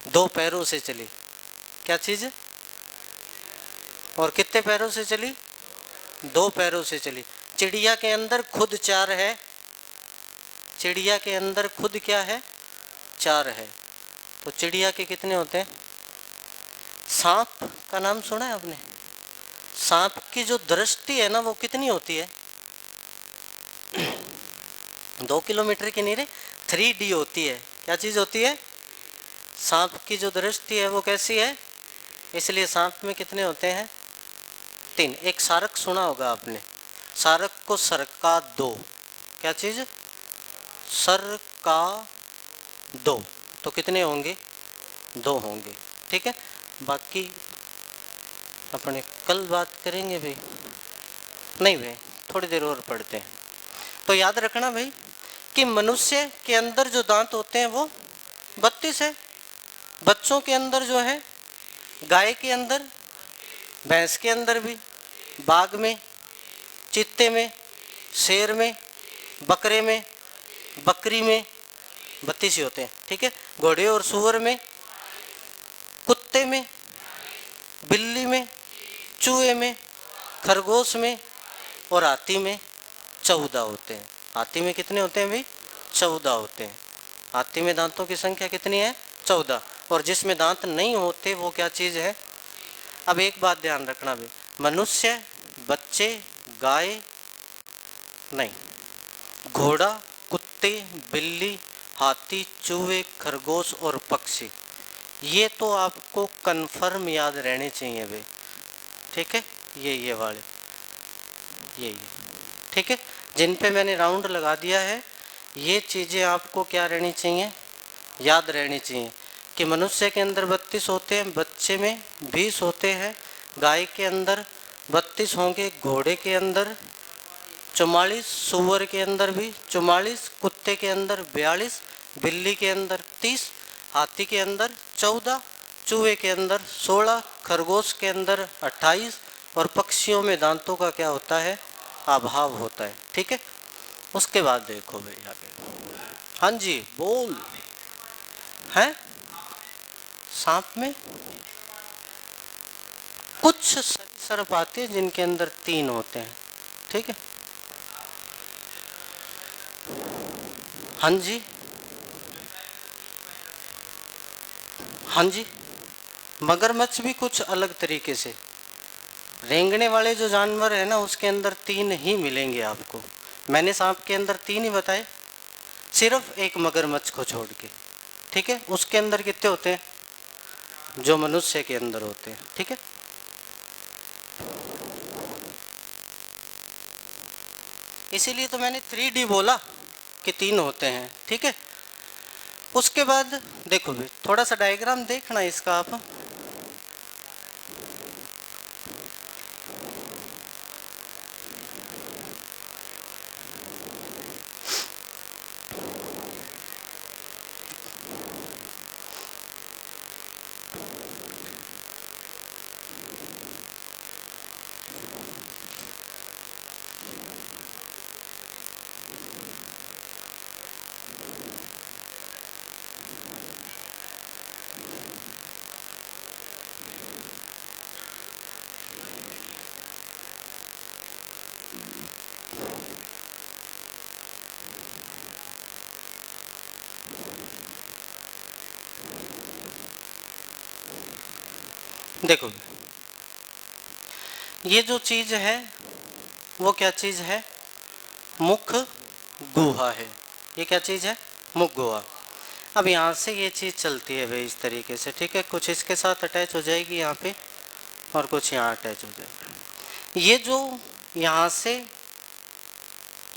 दो पैरों से चली, क्या चीज़? और कितने पैरों से चली? दो पैरों से चली। चिड़िया के अंदर खुद चार है, चिड़िया के अंदर खुद क्या है? चार है। तो चिड़िया के कितने होते हैं? सांप का नाम सुना है आपने? सांप की जो दृष्टि है ना वो कितनी होती है? 2 किलोमीटर की नहीं रे, 3D होती है। क्या चीज़ होती है? सांप की जो दृष्टि है वो कैसी है? इसलिए सांप में कितने होते हैं? 3। एक सारक सुना होगा आपने, सारक को सरका दो, क्या चीज़? सरका दो, तो कितने होंगे? दो होंगे। ठीक है, बाकी अपने कल बात करेंगे भाई, नहीं भाई थोड़ी देर और पढ़ते हैं। तो याद रखना भाई कि मनुष्य के अंदर जो दांत होते हैं वो 32 है। बच्चों के अंदर जो है, गाय के अंदर, भैंस के अंदर भी, बाघ में, चीते में, शेर में, बकरे में, बकरी में 32 ही होते हैं। ठीक है, घोड़े और सूअर में, कुत्ते में, बिल्ली में, चूहे में, खरगोश में और हाथी में 14 होते हैं। हाथी में कितने होते हैं भाई? 14 होते हैं। हाथी में दांतों की संख्या कितनी है? 14। और जिसमें दांत नहीं होते वो क्या चीज़ है? अब एक बात ध्यान रखना भाई, मनुष्य, बच्चे, गाय नहीं, घोड़ा, कुत्ते, बिल्ली, हाथी, चूहे, खरगोश और पक्षी, ये तो आपको कंफर्म याद रहने चाहिए भाई। ठीक है, ये वाले ये ठीक है, जिन पे मैंने राउंड लगा दिया है, ये चीज़ें आपको क्या रहनी चाहिए? याद रहनी चाहिए कि मनुष्य के अंदर 32 होते हैं, बच्चे में 20 होते हैं, गाय के अंदर 32 होंगे, घोड़े के अंदर 44, सूअर के अंदर भी 44, कुत्ते के अंदर 42, बिल्ली के अंदर 30, हाथी के अंदर 14, चूहे के अंदर 16, खरगोश के अंदर 28 और पक्षियों में दांतों का क्या होता है? अभाव होता है। ठीक है, उसके बाद देखो भाई आगे। हाँ जी बोल। हैं? सांप में कुछ सरीसृप आते हैं जिनके अंदर 3 होते हैं। ठीक है, हाँ जी, हाँ जी, मगरमच्छ भी कुछ अलग तरीके से, रेंगने वाले जो जानवर है ना उसके अंदर 3 ही मिलेंगे आपको। मैंने सांप के अंदर 3 ही बताए, सिर्फ एक मगरमच्छ को छोड़ के। ठीक है, उसके अंदर कितने होते हैं? जो मनुष्य के अंदर होते हैं। ठीक है, इसीलिए तो मैंने 3D बोला कि 3 होते हैं। ठीक है, उसके बाद देखो भी थोड़ा सा डायग्राम देखना इसका आप। देखो ये जो चीज है वो क्या चीज है, मुख गुहा है। ये क्या चीज है, मुख गुहा। अब यहाँ से ये चीज चलती है भाई इस तरीके से, ठीक है, कुछ इसके साथ अटैच हो जाएगी यहाँ पे और कुछ यहाँ अटैच हो जाएगा। ये जो यहाँ से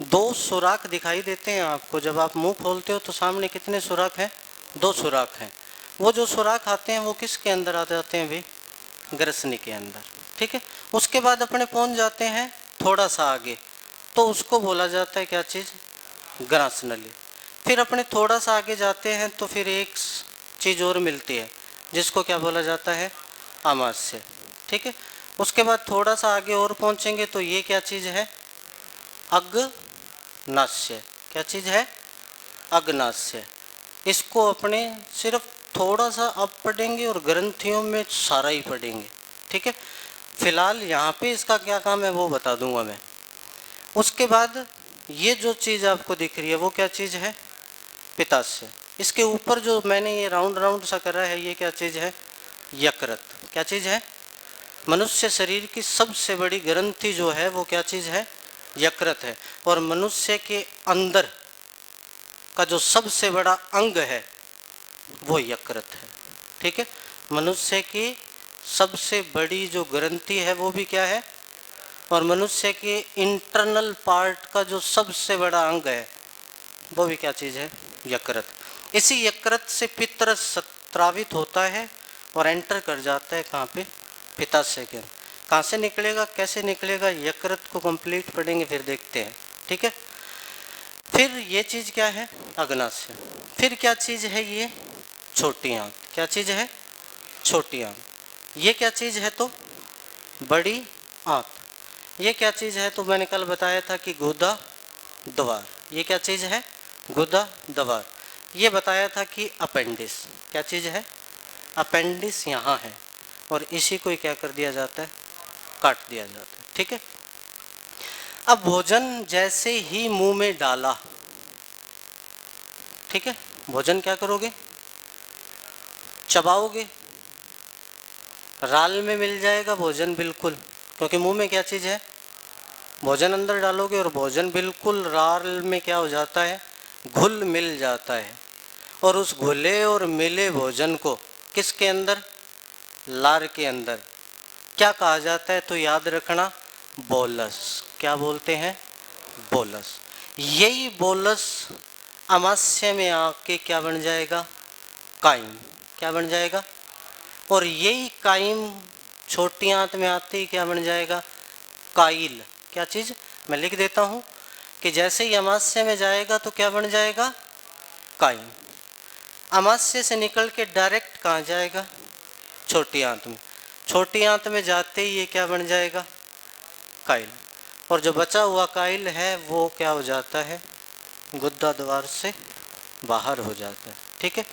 दो सुराख दिखाई देते हैं आपको, जब आप मुंह खोलते हो तो सामने कितने सुराख हैं, दो सुराख हैं। वो जो सुराख आते हैं वो किसके अंदर आ जाते हैं भाई, ग्रसनी के अंदर, ठीक है। उसके बाद अपने पहुंच जाते हैं थोड़ा सा आगे, तो उसको बोला जाता है क्या चीज़, ग्रासनली। फिर अपने थोड़ा सा आगे जाते हैं तो फिर एक चीज़ और मिलती है जिसको क्या बोला जाता है, आमाशय, ठीक है। उसके बाद थोड़ा सा आगे और पहुंचेंगे तो ये क्या चीज़ है, अग्नाशय। क्या चीज़ है, अग्नाशय। इसको अपने सिर्फ थोड़ा सा अब पढ़ेंगे और ग्रंथियों में सारा ही पढ़ेंगे, ठीक है। फिलहाल यहाँ पे इसका क्या काम है वो बता दूंगा मैं। उसके बाद ये जो चीज़ आपको दिख रही है वो क्या चीज़ है, पित्ताशय। इसके ऊपर जो मैंने ये राउंड राउंड सा करा है ये क्या चीज़ है, यकृत। क्या चीज़ है, मनुष्य शरीर की सबसे बड़ी ग्रंथि जो है वो क्या चीज़ है, यकृत है। और मनुष्य के अंदर का जो सबसे बड़ा अंग है वो यकृत है, ठीक है। मनुष्य की सबसे बड़ी जो ग्रंथि है वो भी क्या है, और मनुष्य के इंटरनल पार्ट का जो सबसे बड़ा अंग है वो भी क्या चीज़ है, यकृत। इसी यकृत से पित्त स्रावित होता है और एंटर कर जाता है कहाँ पे, पित्ताशय के। कहाँ से निकलेगा, कैसे निकलेगा, यकृत को कंप्लीट पढ़ेंगे फिर देखते हैं, ठीक है। फिर ये चीज़ क्या है, अग्नाशय। फिर क्या चीज़ है ये, छोटी आंत। क्या चीज़ है, छोटी आंत। ये क्या चीज़ है तो बड़ी आंत। ये क्या चीज़ है तो मैंने कल बताया था कि गुदा द्वार। ये क्या चीज़ है, गुदा द्वार। ये बताया था कि अपेंडिस। क्या चीज़ है, अपेंडिस यहाँ है और इसी को क्या कर दिया जाता है, काट दिया जाता है, ठीक है। अब भोजन जैसे ही मुंह में डाला, ठीक है, भोजन क्या करोगे, चबाओगे, राल में मिल जाएगा भोजन बिल्कुल, क्योंकि मुंह में क्या चीज़ है, भोजन अंदर डालोगे और भोजन बिल्कुल राल में क्या हो जाता है, घुल मिल जाता है। और उस घुले और मिले भोजन को किसके अंदर, लार के अंदर क्या कहा जाता है तो याद रखना, बोलस। क्या बोलते हैं, बोलस। यही बोलस अमाशय में आके क्या बन जाएगा, काइम। क्या बन जाएगा, और यही काइम छोटी आंत में आते ही क्या बन जाएगा, काइल। क्या चीज़, मैं लिख देता हूँ कि जैसे ही अमाशय में जाएगा तो क्या बन जाएगा, काइम। अमाशय से निकल के डायरेक्ट कहाँ जाएगा, छोटी आंत में। छोटी आंत में जाते ही ये क्या बन जाएगा, काइल। और जो बचा हुआ काइल है वो क्या हो जाता है, गुदा द्वार से बाहर हो जाता है, ठीक है।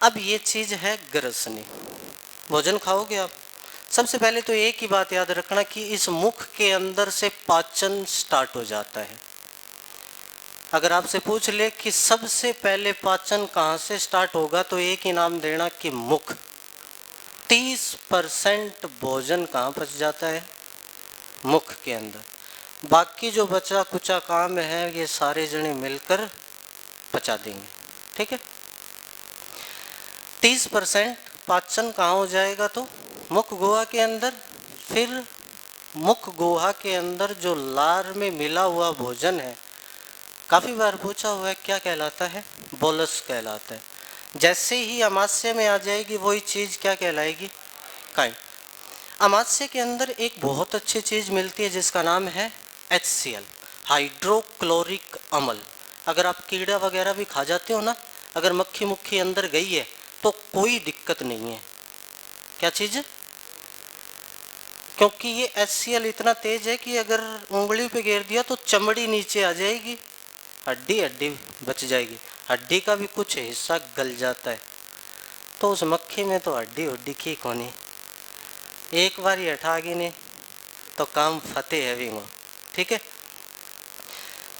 अब ये चीज़ है ग्रसनी। भोजन खाओगे आप, सबसे पहले तो एक ही बात याद रखना कि इस मुख के अंदर से पाचन स्टार्ट हो जाता है। अगर आपसे पूछ ले कि सबसे पहले पाचन कहाँ से स्टार्ट होगा तो एक ही नाम देना कि मुख। 30% भोजन कहाँ पच जाता है, मुख के अंदर। बाकी जो बचा कुचा काम है ये सारे जने मिलकर पचा देंगे, ठीक है। 30% पाचन कहाँ हो जाएगा तो मुख गुहा के अंदर। फिर मुख गुहा के अंदर जो लार में मिला हुआ भोजन है, काफ़ी बार पूछा हुआ है क्या कहलाता है, बोलस कहलाता है। जैसे ही अमाशय में आ जाएगी वही चीज़ क्या कहलाएगी, काइम। अमाशय के अंदर एक बहुत अच्छी चीज़ मिलती है जिसका नाम है HCl, हाइड्रोक्लोरिक अम्ल। अगर आप कीड़ा वगैरह भी खा जाते हो ना, अगर मक्खी मुक्खी अंदर गई है तो कोई दिक्कत नहीं है। क्या चीज़, क्योंकि ये HCl इतना तेज है कि अगर उंगली पे गिर दिया तो चमड़ी नीचे आ जाएगी, हड्डी हड्डी बच जाएगी, हड्डी का भी कुछ हिस्सा गल जाता है। तो उस मक्खी में तो हड्डी हड्डी की कोनी, एक बार ही हटा गई ने तो काम फतेह है भी, ठीक है।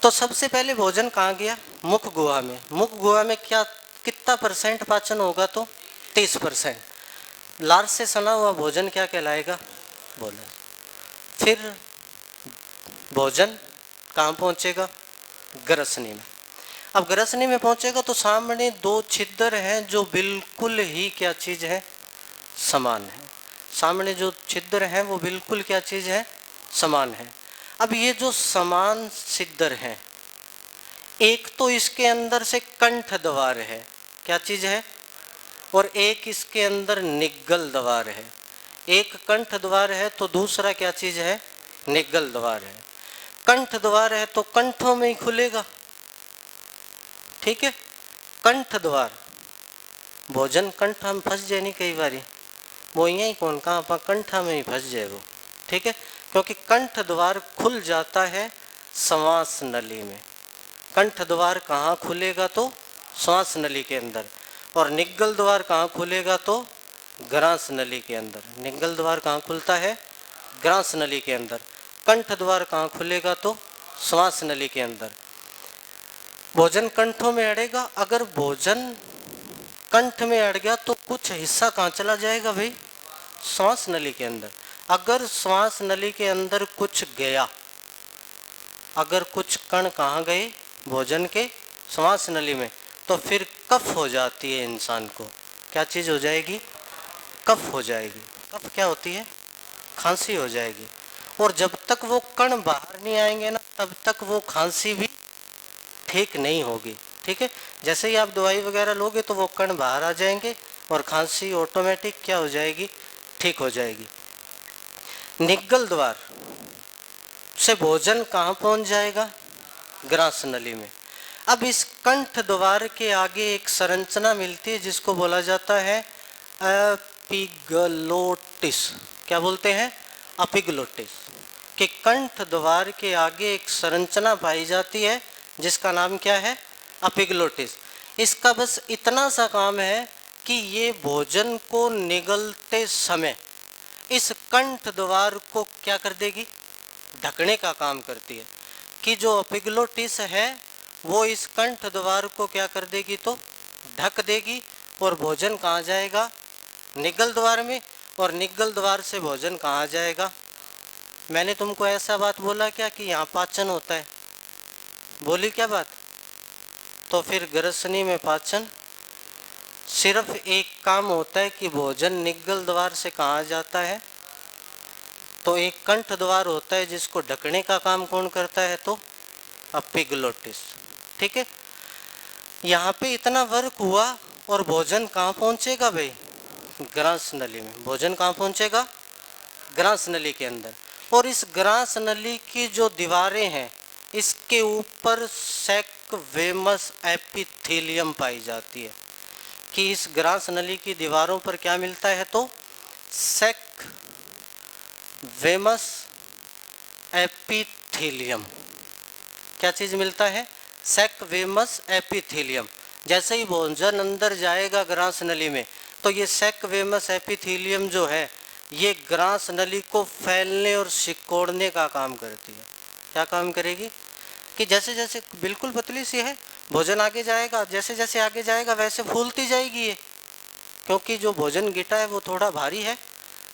तो सबसे पहले भोजन कहाँ गया, मुख गुहा में। मुख गुहा में क्या कितना % पाचन होगा तो 30%। लार से सना हुआ भोजन क्या कहलाएगा? बोला। फिर भोजन कहाँ पहुँचेगा? ग्रसनी में। अब ग्रसनी में पहुँचेगा तो सामने दो छिद्र हैं जो बिल्कुल ही क्या चीज़ है? समान है। सामने जो छिद्र हैं वो बिल्कुल क्या चीज़ है? समान है। अब ये जो समान छिद्र हैं, एक तो इसके अंदर से कंठ द्वार है, क्या चीज़ है? और एक इसके अंदर निग्गल द्वार है। एक कंठ द्वार है तो दूसरा क्या चीज़ है? निग्गल द्वार है। कंठ द्वार है तो कंठों में ही खुलेगा, ठीक है। कंठ द्वार, भोजन कंठ हम फंस जाए नहीं कई बारी, वो यही कौन कहाँ पर कंठा में ही फंस जाए वो, ठीक है। क्योंकि कंठ द्वार खुल जाता है श्वास नली में। कंठ द्वार कहाँ खुलेगा? तो श्वास नली के अंदर। और निग्गल द्वार कहाँ खुलेगा? तो ग्रास नली के अंदर। निग्गल द्वार कहाँ खुलता है? ग्रास नली के अंदर। कंठ द्वार कहाँ खुलेगा? तो श्वास नली के अंदर। भोजन कंठों में अड़ेगा। अगर भोजन कंठ में अड़ गया तो कुछ हिस्सा कहाँ चला जाएगा भाई? श्वास नली के अंदर। अगर श्वास नली के अंदर कुछ गया, अगर कुछ कण कहाँ गए? भोजन के श्वास नली में, तो फिर कफ हो जाती है इंसान को। क्या चीज़ हो जाएगी? कफ हो जाएगी। कफ क्या होती है? खांसी हो जाएगी। और जब तक वो कण बाहर नहीं आएंगे ना, तब तक वो खांसी भी ठीक नहीं होगी, ठीक है। जैसे ही आप दवाई वगैरह लोगे तो वो कण बाहर आ जाएंगे और खांसी ऑटोमेटिक क्या हो जाएगी? ठीक हो जाएगी। निग्गल द्वार से भोजन कहाँ पहुँच जाएगा? ग्रास नली में। अब इस कंठ द्वार के आगे एक संरचना मिलती है जिसको बोला जाता है एपिग्लोटिस। क्या बोलते हैं? एपिग्लोटिस। कि कंठ द्वार के आगे एक संरचना पाई जाती है जिसका नाम क्या है? एपिग्लोटिस। इसका बस इतना सा काम है कि ये भोजन को निगलते समय इस कंठ द्वार को क्या कर देगी? ढकने का काम करती है। कि जो एपिग्लोटिस है वो इस कंठ द्वार को क्या कर देगी? तो ढक देगी। और भोजन कहाँ जाएगा? निगल द्वार में। और निगल द्वार से भोजन कहाँ जाएगा? मैंने तुमको ऐसा बात बोला क्या कि यहाँ पाचन होता है? बोली क्या बात? तो फिर ग्रसनी में पाचन सिर्फ एक काम होता है कि भोजन निगल द्वार से कहाँ जाता है? तो एक कंठ द्वार होता है जिसको ढकने का काम कौन करता है? तो एपिग्लोटिस, ठीक है। यहाँ पे इतना वर्क हुआ और भोजन कहाँ पहुँचेगा भाई? ग्रास नली में। भोजन कहाँ पहुँचेगा? ग्रास नली के अंदर। और इस ग्रास नली की जो दीवारें हैं, इसके ऊपर सेक्वेमस एपिथेलियम पाई जाती है। कि इस ग्रास नली की दीवारों पर क्या मिलता है? तो सेक्वेमस एपिथेलियम। क्या चीज़ मिलता है? सेक्वेमस एपिथेलियम। जैसे ही भोजन अंदर जाएगा ग्रास नली में तो ये सेक्वेमस एपिथेलियम जो है ये ग्रास नली को फैलने और सिकोड़ने का काम करती है। क्या काम करेगी? कि जैसे जैसे बिल्कुल पतली सी है, भोजन आगे जाएगा, जैसे जैसे आगे जाएगा वैसे फूलती जाएगी ये। क्योंकि जो भोजन गिटा है वो थोड़ा भारी है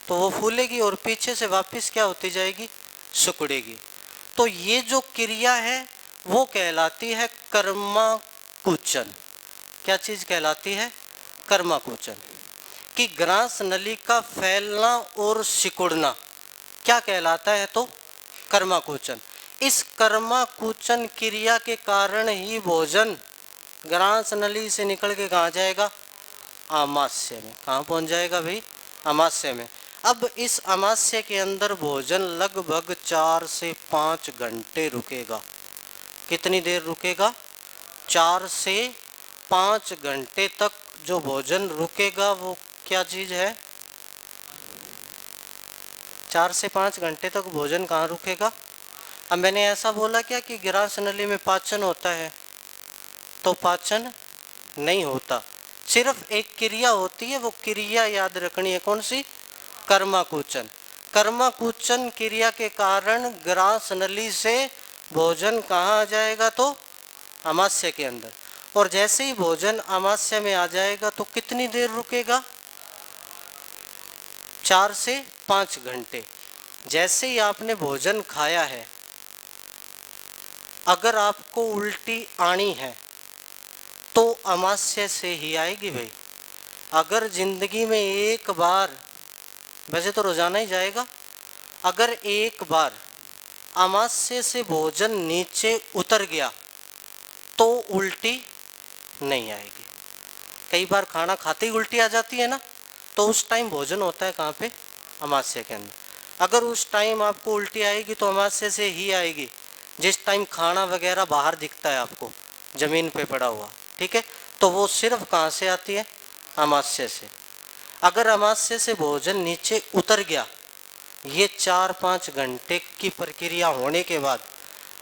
तो वो फूलेगी और पीछे से वापस क्या होती जाएगी? सिकुड़ेगी। तो ये जो क्रिया है वो कहलाती है कर्माकुचन। क्या चीज़ कहलाती है? कर्माकुचन। कि ग्रास नली का फैलना और सिकुड़ना क्या कहलाता है? तो कर्माकुचन। इस कर्माकुचन क्रिया के कारण ही भोजन ग्रास नली से निकल के कहाँ जाएगा? आमाशय में। कहाँ पहुँच जाएगा भाई? आमाशय में। अब इस आमाशय के अंदर भोजन लगभग 4 से 5 घंटे रुकेगा। कितनी देर रुकेगा? 4 से 5 घंटे तक जो भोजन रुकेगा वो क्या चीज़ है? 4 से 5 घंटे तक भोजन कहाँ रुकेगा? अब मैंने ऐसा बोला क्या कि ग्रास नली में पाचन होता है? तो पाचन नहीं होता। सिर्फ एक क्रिया होती है, वो क्रिया याद रखनी है। कौन सी? कर्माकुचन। कर्माकुचन क्रिया के कारण ग्रास नली से भोजन कहाँ आ जाएगा? तो आमाशय के अंदर। और जैसे ही भोजन आमाशय में आ जाएगा तो कितनी देर रुकेगा? 4 से 5 घंटे। जैसे ही आपने भोजन खाया है, अगर आपको उल्टी आनी है तो अमावस्या से ही आएगी भाई। अगर जिंदगी में एक बार, वैसे तो रोजाना ही जाएगा, अगर एक बार अमावस्या से भोजन नीचे उतर गया तो उल्टी नहीं आएगी। कई बार खाना खाते ही उल्टी आ जाती है ना, तो उस टाइम भोजन होता है कहाँ पे? अमावस्या के अंदर। अगर उस टाइम आपको उल्टी आएगी तो अमावस्या से ही आएगी, जिस टाइम खाना वगैरह बाहर दिखता है आपको जमीन पे पड़ा हुआ, ठीक है, तो वो सिर्फ कहाँ से आती है? अमावस्या से। अगर अमावस्या से भोजन नीचे उतर गया, ये 4-5 घंटे की प्रक्रिया होने के बाद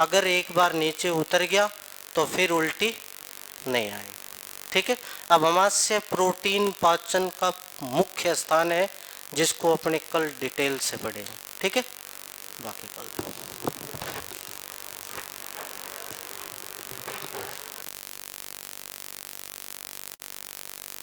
अगर एक बार नीचे उतर गया तो फिर उल्टी नहीं आएगी, ठीक है। अब अमावस्या प्रोटीन पाचन का मुख्य स्थान है, जिसको अपने कल डिटेल से पढ़ेंगे, ठीक है। बाकी कल